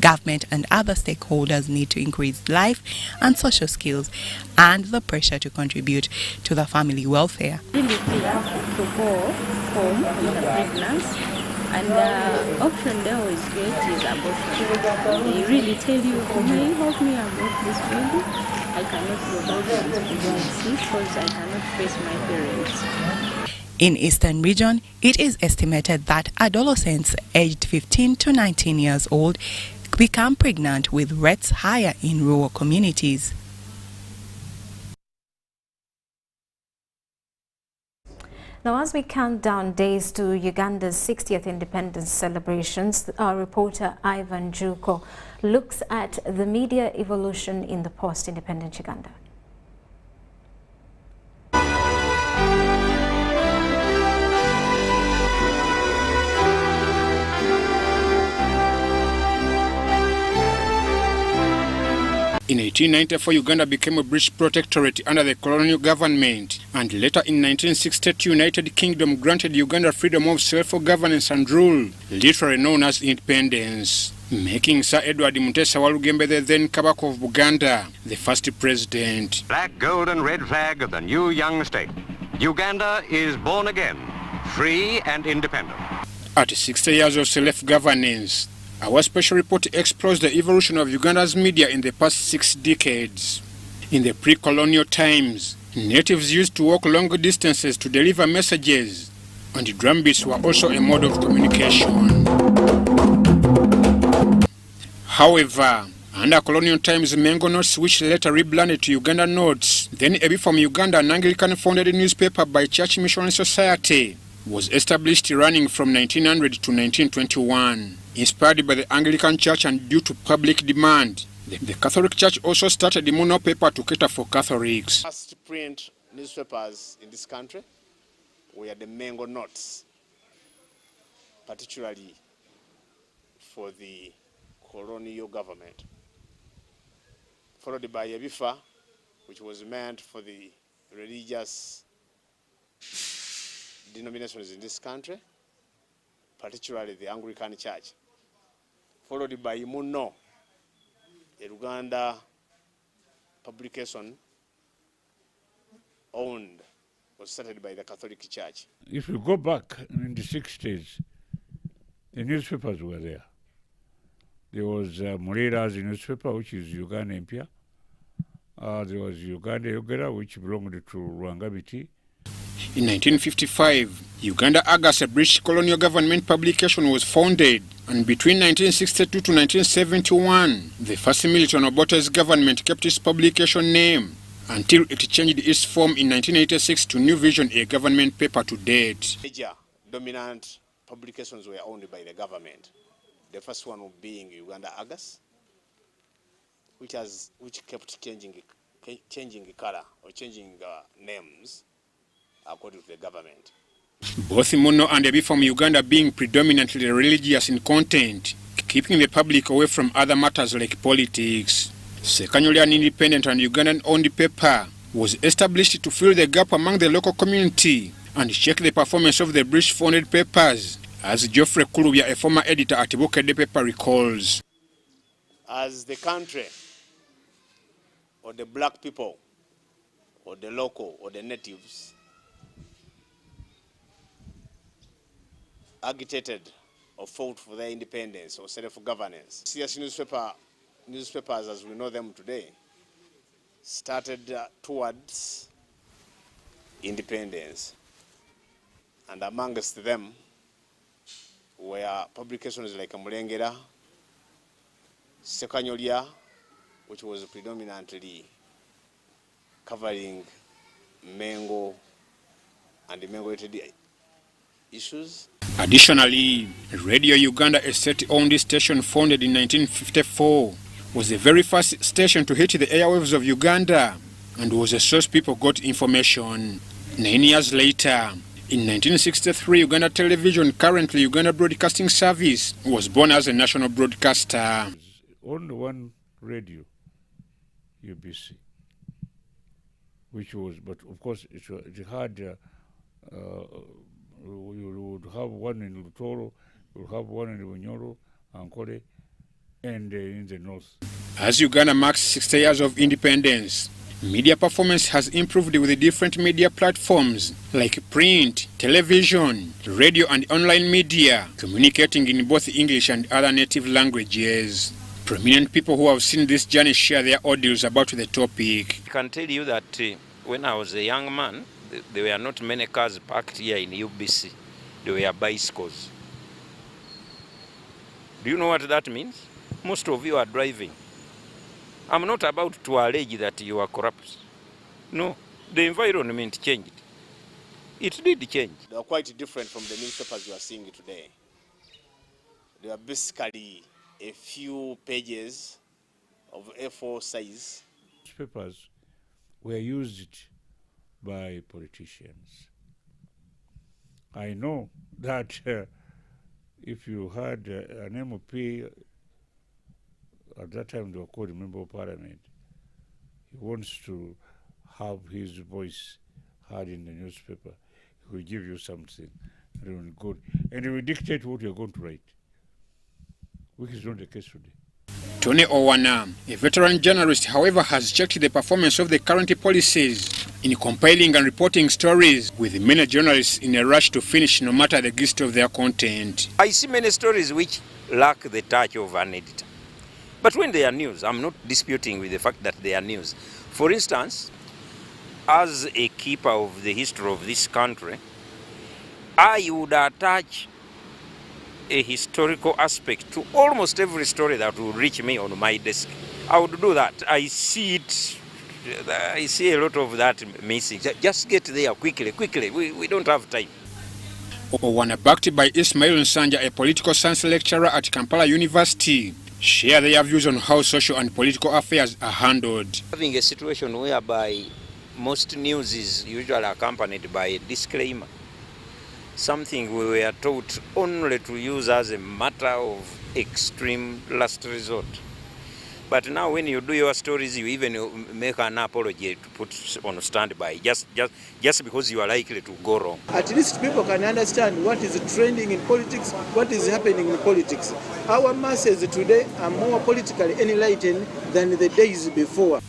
government and other stakeholders need to increase life and social skills and the pressure to contribute to the family welfare. Really, they have to go home with the pregnancy, and the option there is great is abortion. They really tell you, may you help me abort this baby? I cannot go back to this pregnancy because I cannot face my parents. In Eastern Region, it is estimated that adolescents aged 15 to 19 years old become pregnant, with rates higher in rural communities. Now, as we count down days to Uganda's 60th independence celebrations, our reporter Ivan Juko looks at the media evolution in the post-independent Uganda. In 1894, Uganda became a British protectorate under the colonial government, and later in 1962, United Kingdom granted Uganda freedom of self-governance and rule, literally known as independence, making Sir Edward Mutesa Walugembe, the then Kabaka of Buganda, the first president. Black, gold and red flag of the new young state. Uganda is born again, free and independent. At 60 years of self-governance, our special report explores the evolution of Uganda's media in the past 6 decades. In the pre-colonial times, natives used to walk long distances to deliver messages, and drumbeats were also a mode of communication. However, under colonial times, Mengo Notes, which later rebranded to Uganda Notes, then a bit from Uganda, an Anglican-founded newspaper by Church Missionary Society, was established, running from 1900 to 1921. Inspired by the Anglican Church and due to public demand, the Catholic Church also started the Mono paper to cater for Catholics. First print newspapers in this country were the Mengo Notes, particularly for the colonial government, followed by Yabifa, which was meant for the religious denominations in this country, particularly the Anglican Church, followed by Muno, a Uganda publication was started by the Catholic Church. If you go back in the 60s, the newspapers were there. There was Mulira's newspaper, which is Uganda Empire. There was Uganda Yogera, which belonged to Rwangabiti. In 1955, Uganda Argus, a British colonial government publication, was founded, and between 1962 to 1971, the first Milton Obote's government kept its publication name until it changed its form in 1986 to New Vision, a government paper to date. Major dominant publications were owned by the government. The first one being Uganda Argus, which kept changing color or changing names according to the government. Both Muno and Ebi from Uganda being predominantly religious in content, keeping the public away from other matters like politics. Secondly, an independent and Ugandan-owned paper was established to fill the gap among the local community and check the performance of the British-founded papers, as Geoffrey Kulubya, a former editor at Bukede paper, recalls. As the country, or the black people, or the local, or the natives, agitated or fought for their independence or self-governance. CS newspapers as we know them today started towards independence, and amongst them were publications like Mulengera, Sekanyolya, which was predominantly covering Mengo and Mengo-related issues. Additionally, Radio Uganda, a state-owned station founded in 1954, was the very first station to hit the airwaves of Uganda and was a source people got information. 9 years later, in 1963, Uganda Television, currently Uganda Broadcasting Service, was born as a national broadcaster. Only one radio, UBC, which was, but of course it had, you would have one in Lutoro, you would have one in Bunyoro, Ankole, and in the north. As Uganda marks 60 years of independence, media performance has improved with the different media platforms like print, television, radio and online media, communicating in both English and other native languages. Prominent people who have seen this journey share their audios about the topic. I can tell you that when I was a young man, there were not many cars parked here in UBC. There were bicycles. Do you know what that means? Most of you are driving. I'm not about to allege that you are corrupt. No, the environment changed. It did change. They are quite different from the newspapers you are seeing today. They are basically a few pages of A4 size. Newspapers were used by politicians. I know that if you had an MOP, at that time they were called a member of parliament, he wants to have his voice heard in the newspaper, he will give you something really good, and he will dictate what you're going to write, which is not the case today. Tony Owana, a veteran journalist, however, has checked the performance of the current policies in compiling and reporting stories, with many journalists in a rush to finish no matter the gist of their content. I see many stories which lack the touch of an editor. But when they are news, I'm not disputing with the fact that they are news. For instance, as a keeper of the history of this country, I would attach a historical aspect to almost every story that will reach me on my desk. I would do that. I see it. I see a lot of that missing. Just get there quickly. We don't have time. Owana, backed by Ismail Nsanja, a political science lecturer at Kampala University, share their views on how social and political affairs are handled. Having a situation whereby most news is usually accompanied by a disclaimer, something we were taught only to use as a matter of extreme last resort. But now when you do your stories, you even make an apology to put on standby, just because you are likely to go wrong. At least people can understand what is trending in politics, what is happening in politics. Our masses today are more politically enlightened than the days before.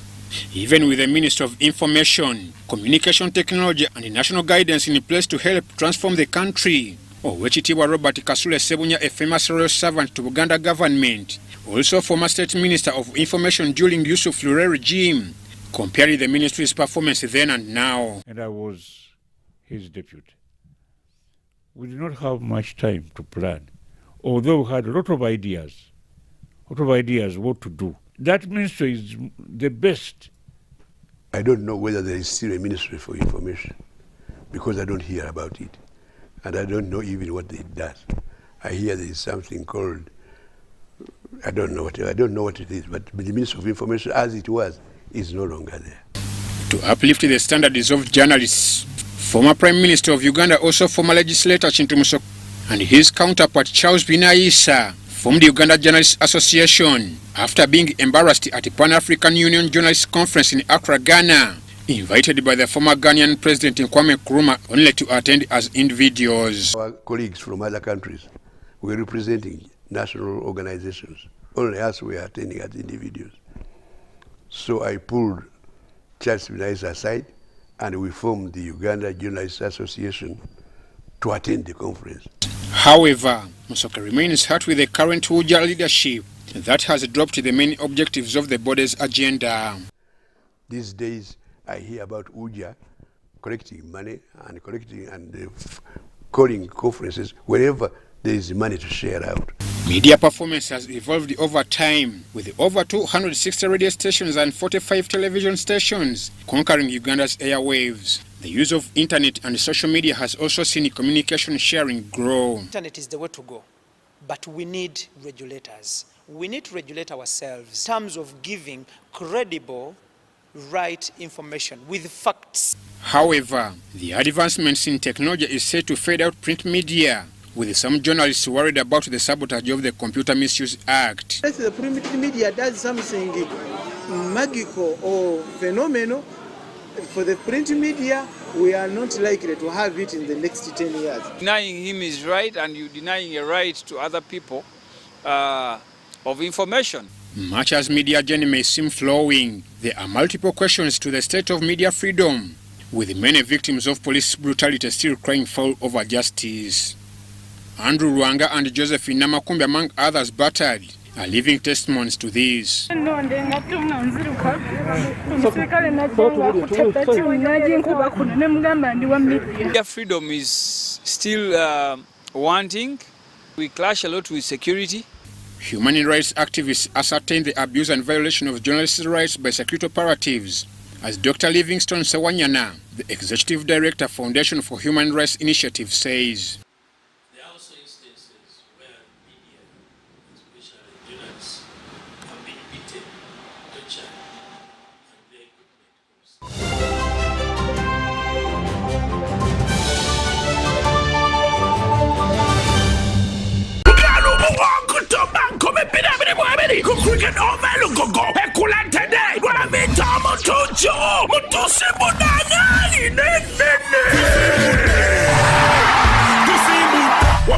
Even with the Minister of Information, Communication Technology and national guidance in place to help transform the country, Owekitiibwa Robert Kasule Sebunya, a famous royal servant to Uganda government, also former State Minister of Information during Yusuf Lure regime, comparing the ministry's performance then and now. And I was his deputy. We did not have much time to plan, although we had a lot of ideas what to do. That ministry is the best. I don't know whether there is still a ministry for information, because I don't hear about it. And I don't know even what it does. I hear there is something called, I don't know what it is, but the Ministry of Information, as it was, is no longer there. To uplift the standards of journalists, former Prime Minister of Uganda, also former legislator Chintu Musoko, and his counterpart Charles Binaisa formed the Uganda Journalists Association after being embarrassed at the Pan-African Union Journalists Conference in Accra, Ghana, invited by the former Ghanaian President Kwame Nkrumah only to attend as individuals. Our colleagues from other countries were representing national organizations. Only us were attending as individuals. So I pulled Charles Binaisa aside and we formed the Uganda Journalists Association to attend the conference. However, Musoko remains hurt with the current UJA leadership that has dropped the main objectives of the body's agenda. These days, I hear about UJA collecting money and calling conferences wherever there is money to share out. Media performance has evolved over time, with over 260 radio stations and 45 television stations conquering Uganda's airwaves. The use of internet and social media has also seen communication sharing grow. Internet is the way to go, but we need regulators. We need to regulate ourselves in terms of giving credible, right information with facts. However, the advancements in technology is set to fade out print media, with some journalists worried about the sabotage of the Computer Misuse Act. If the print media does something magical or phenomenal, for the print media, we are not likely to have it in the next 10 years. Denying him his right and you denying a right to other people of information. Much as media journey may seem flowing, there are multiple questions to the state of media freedom, with many victims of police brutality still crying foul over justice. Andrew Rwanga and Josephine Namakumbi, among others, battered, are living testimonies to this. Media freedom is still wanting. We clash a lot with security. Human rights activists ascertain the abuse and violation of journalists' rights by security operatives, as Dr. Livingstone Sewanyana, the Executive Director, Foundation for Human Rights Initiative, says. There are also instances where media, especially journalists, have been beaten, tortured, and their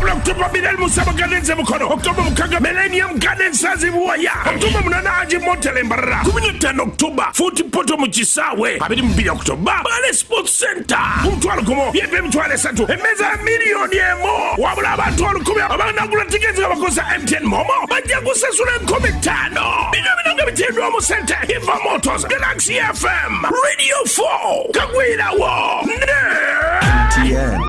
October Bidel Musaba Gardens Mukono, October Mukaga Millennium Gardens Saziwaya, October Munanaji Montelembara, 10 October, 40 Poto Muchisawe, Abimbi October, Bale Sports Center, Mutwalo Kumo, Yebem Twale Santo, Emeza million yemo, Wabula Twalo Kumia, Abana tickets of Kosa M10 Momo, Bajagusa Sunan Comitano, Binamina Romo Center, Hiva Motors, Galaxy FM, Radio 4, Kagwina War, TN.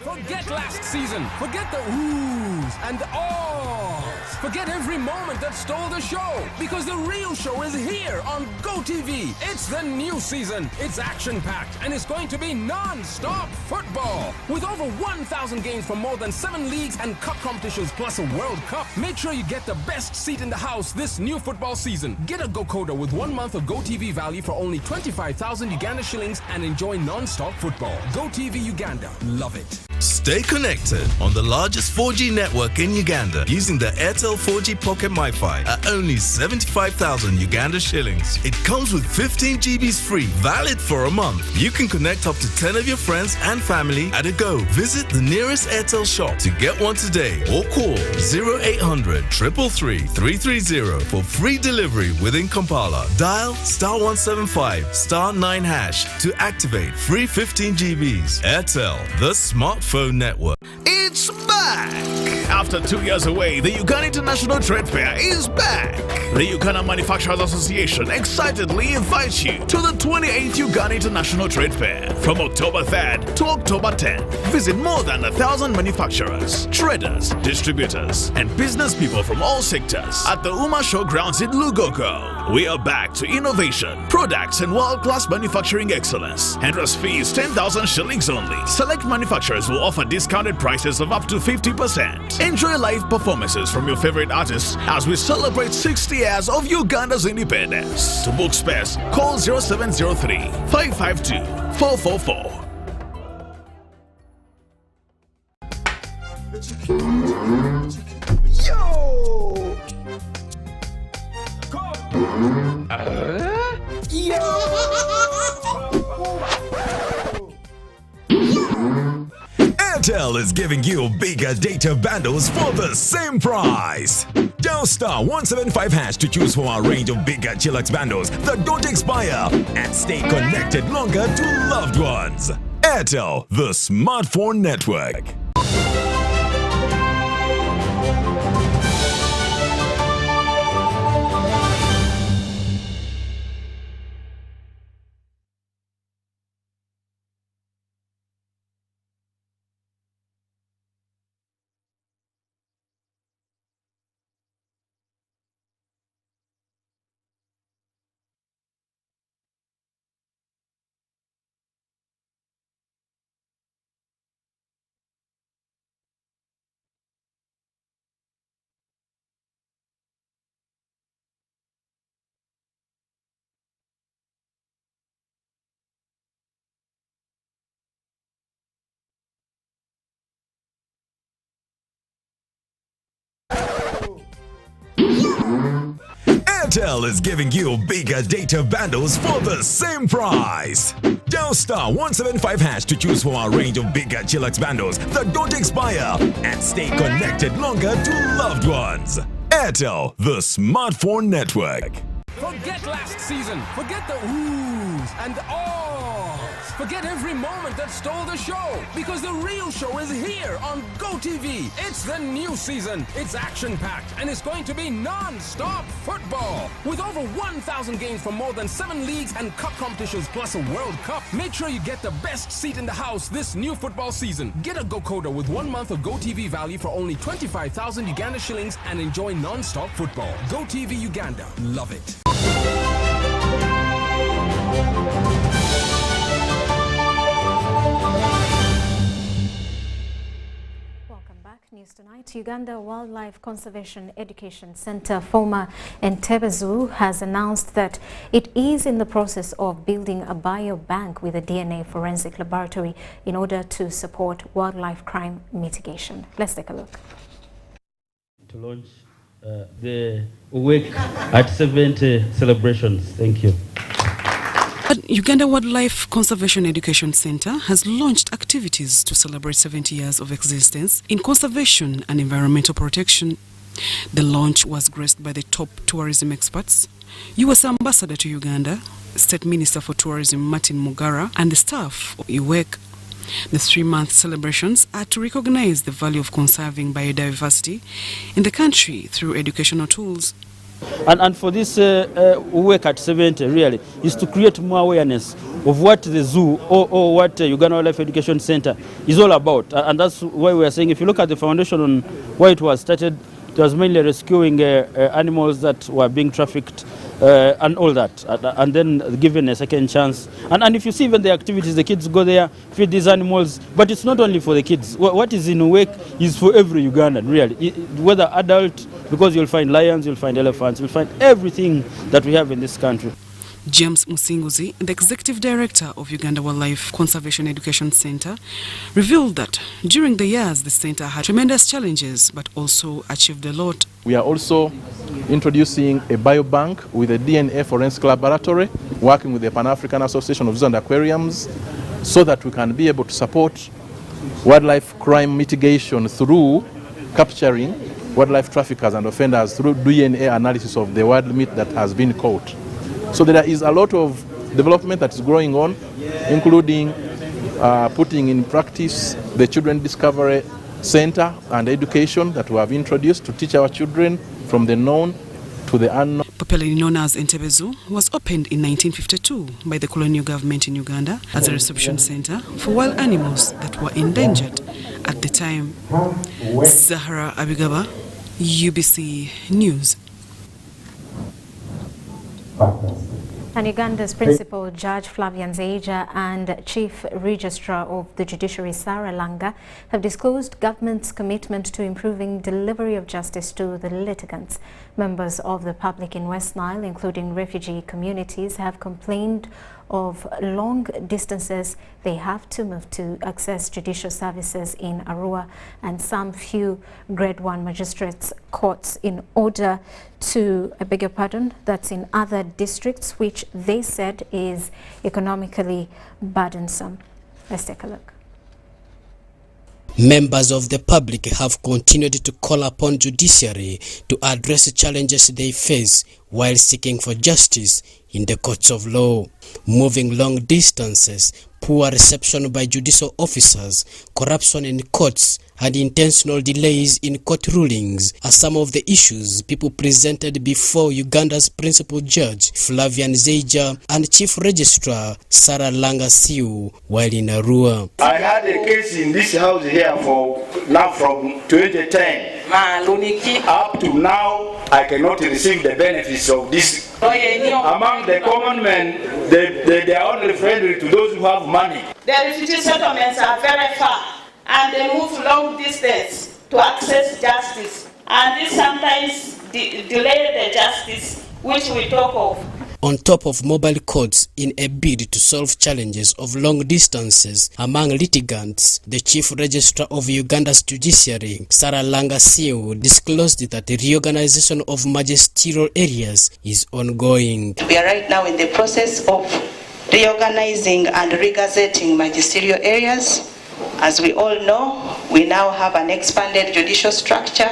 Forget last season. Forget the oohs and the ahs. Forget every moment that stole the show. Because the real show is here on GoTV. It's the new season. It's action-packed and it's going to be non-stop football. With over 1,000 games from more than 7 leagues and cup competitions plus a World Cup. Make sure you get the best seat in the house this new football season. Get a GoCoder with 1 month of GoTV value for only 25,000 Uganda shillings and enjoy non-stop football. GoTV Uganda. Love it. Stay connected on the largest 4G network in Uganda using the Airtel 4G Pocket MiFi at only 75,000 Uganda shillings. It comes with 15 GBs free, valid for a month. You can connect up to 10 of your friends and family at a go. Visit the nearest Airtel shop to get one today or call 0800 333 330 for free delivery within Kampala. Dial *175 *9# to activate free 15 GBs. Airtel, the smartphone network. It's back! After 2 years away, the Uganda International Trade Fair is back. The Uganda Manufacturers Association excitedly invites you to the 28th Uganda International Trade Fair from October 3rd to October 10th. Visit more than 1,000 manufacturers, traders, distributors, and business people from all sectors at the Uma Showgrounds in Lugogo. We are back to innovation, products, and world-class manufacturing excellence. Entrance fee is 10,000 shillings only. Select manufacturers will offer discounted prices of up to 50%. Enjoy live performances from your favorite artists as we celebrate 60 years of Uganda's independence. To book space, call 0703 552 444. Yo! Airtel is giving you bigger data bundles for the same price. Dial *175# to choose from our range of bigger Chillax bundles that don't expire and stay connected longer to loved ones. Airtel, the smartphone network. Airtel is giving you bigger data bundles for the same price. Dial star 175 hash to choose from our range of bigger Chillax bundles that don't expire and stay connected longer to loved ones. Airtel, the smartphone network. Forget last season. Forget the oohs and ahs. Forget every moment that stole the show, because the real show is here on GoTV. It's the new season. It's action-packed, and it's going to be non-stop football. With over 1,000 games from more than 7 leagues and cup competitions, plus a World Cup. Make sure you get the best seat in the house this new football season. Get a GoCoder with 1 month of GoTV value for only 25,000 Uganda shillings and enjoy non-stop football. GoTV Uganda. Love it. News tonight. Uganda Wildlife Conservation Education Center, former Entebbe Zoo, has announced that it is in the process of building a biobank with a DNA forensic laboratory in order to support wildlife crime mitigation. Let's take a look. To launch the Awake at 70 celebrations. Thank you. Uganda Wildlife Conservation Education Center has launched activities to celebrate 70 years of existence in conservation and environmental protection. The launch was graced by the top tourism experts, U.S. Ambassador to Uganda, State Minister for Tourism Martin Mugara, and the staff of UWEC. The 3-month celebrations are to recognize the value of conserving biodiversity in the country through educational tools. And for this work at 70 really is to create more awareness of what the zoo or what Uganda Wildlife Education Center is all about. And that's why we are saying, if you look at the foundation on why it was started, it was mainly rescuing animals that were being trafficked and all that, and then given a second chance. And if you see even the activities, the kids go there, feed these animals, but it's not only for the kids. What is in Uwek is for every Ugandan, really, whether adult, because you'll find lions, you'll find elephants, you'll find everything that we have in this country. James Musinguzi, the Executive Director of Uganda Wildlife Conservation Education Center, revealed that during the years the center had tremendous challenges but also achieved a lot. We are also introducing a biobank with a DNA forensic laboratory, working with the Pan-African Association of Zoos and Aquariums, so that we can be able to support wildlife crime mitigation through capturing wildlife traffickers and offenders through DNA analysis of the wild meat that has been caught. So there is a lot of development that is going on, including putting in practice the Children Discovery Center and education that we have introduced to teach our children from the known to the unknown. Popularly known as Entebbe Zoo, was opened in 1952 by the colonial government in Uganda as a reception center for wild animals that were endangered at the time. Zahra Abigaba, UBC News. And Uganda's Principal Judge Flavian Nzeija and Chief Registrar of the Judiciary Sarah Langa have disclosed government's commitment to improving delivery of justice to the litigants. Members of the public in West Nile, including refugee communities, have complained of long distances they have to move to access judicial services in Arua and some few Grade 1 magistrates courts in order to, I beg your pardon, that's in other districts, which they said is economically burdensome. Let's take a look. Members of the public have continued to call upon judiciary to address the challenges they face while seeking for justice in the courts of law. Moving long distances, poor reception by judicial officers, corruption in courts, and intentional delays in court rulings are some of the issues people presented before Uganda's Principal Judge Flavian Nzeija and Chief Registrar Sarah Langa Siu while in Arua. I had a case in this house here from 2010. Up to now, I cannot receive the benefits of this. Among the common men, they are only friendly to those who have money. The refugee settlements are very far, and they move long distance to access justice. And this sometimes delay the justice which we talk of. on top of mobile courts in a bid to solve challenges of long distances among litigants. The Chief Registrar of Uganda's judiciary, Sarah Langasiu, disclosed that the reorganization of magisterial areas is ongoing. We are right now in the process of reorganizing and regazetting magisterial areas. As we all know, we now have an expanded judicial structure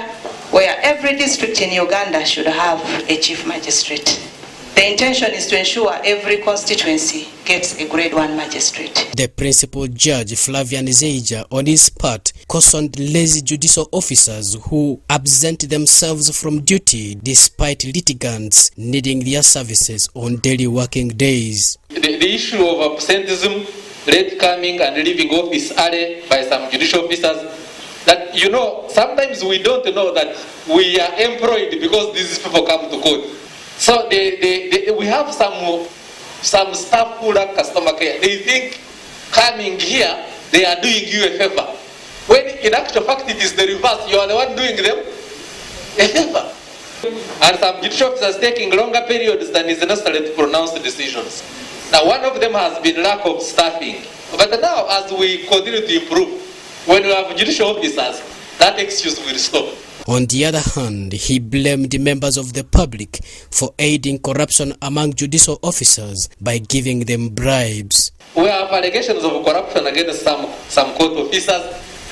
where every district in Uganda should have a chief magistrate. The intention is to ensure every constituency gets a grade 1 magistrate. The principal judge, Flavian Zeija, on his part, cautioned lazy judicial officers who absent themselves from duty despite litigants needing their services on daily working days. The issue of absenteeism, late coming and leaving office early by some judicial officers, that, you know, sometimes we don't know that we are employed because these people come to court. So we have some staff who lack customer care. They think coming here, they are doing you a favor. When in actual fact it is the reverse, you are the one doing them a favor. And some judicial officers taking longer periods than is necessary to pronounce the decisions. Now one of them has been lack of staffing. But now as we continue to improve, when we have judicial officers, that excuse will stop. On the other hand, he blamed members of the public for aiding corruption among judicial officers by giving them bribes. We have allegations of corruption against some court officers.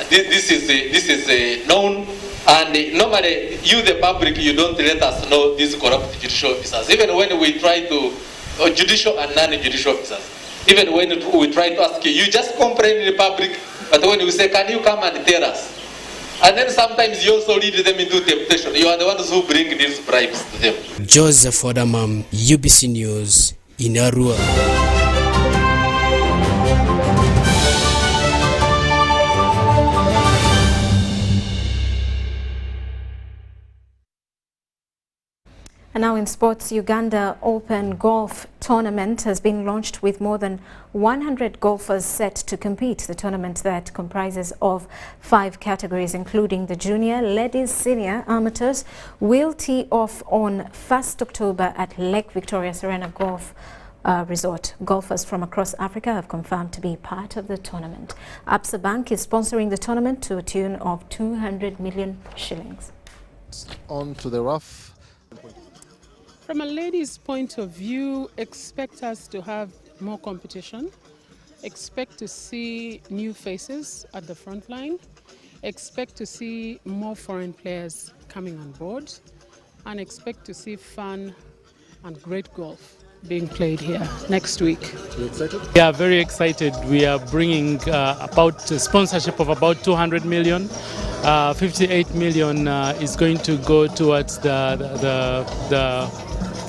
This is known, and normally you, the public, you don't let us know these corrupt judicial officers. Even when we try to, judicial and non-judicial officers, even when we try to ask you, you just complain in the public, but when we say, can you come and tell us? And then sometimes you also lead them into temptation. You are the ones who bring these bribes to them. Joseph Odamam, UBC News, in Arua. And now in sports, Uganda Open Golf Tournament has been launched with more than 100 golfers set to compete. The tournament that comprises of 5 categories, including the junior, ladies, senior, amateurs, will tee off on 1st October at Lake Victoria Serena Golf Resort. Golfers from across Africa have confirmed to be part of the tournament. Absa Bank is sponsoring the tournament to a tune of 200 million shillings. On to the rough. From a ladies' point of view, expect us to have more competition, expect to see new faces at the front line, expect to see more foreign players coming on board, and expect to see fun and great golf being played here next week. Are you excited? We are very excited. We are bringing about a sponsorship of about 200 million. 58 million is going to go towards the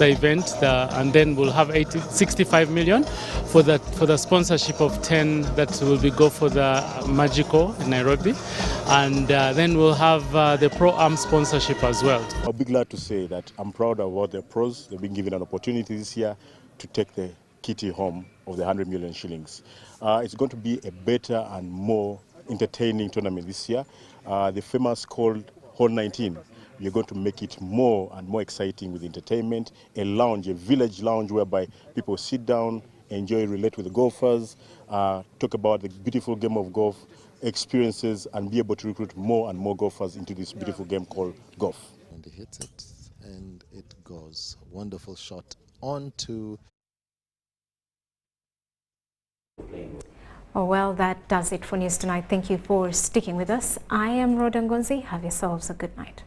event, and then we'll have 65 million for the sponsorship of 10 that will go for the Magical in Nairobi, and then we'll have the Pro-Am sponsorship as well. I'll be glad to say that I'm proud of all the pros. They've been given an opportunity this year to take the kitty home of the 100 million shillings. It's going to be a better and more entertaining tournament this year. The famous called Hall 19. We're going to make it more and more exciting with entertainment, a lounge, a village lounge whereby people sit down, enjoy, relate with the golfers, talk about the beautiful game of golf, experiences, and be able to recruit more and more golfers into this beautiful game called golf. And he hits it, and it goes. Wonderful shot on to... Oh, well, that does it for News Tonight. Thank you for sticking with us. I am Rhoda Ngonzi. Have yourselves a good night.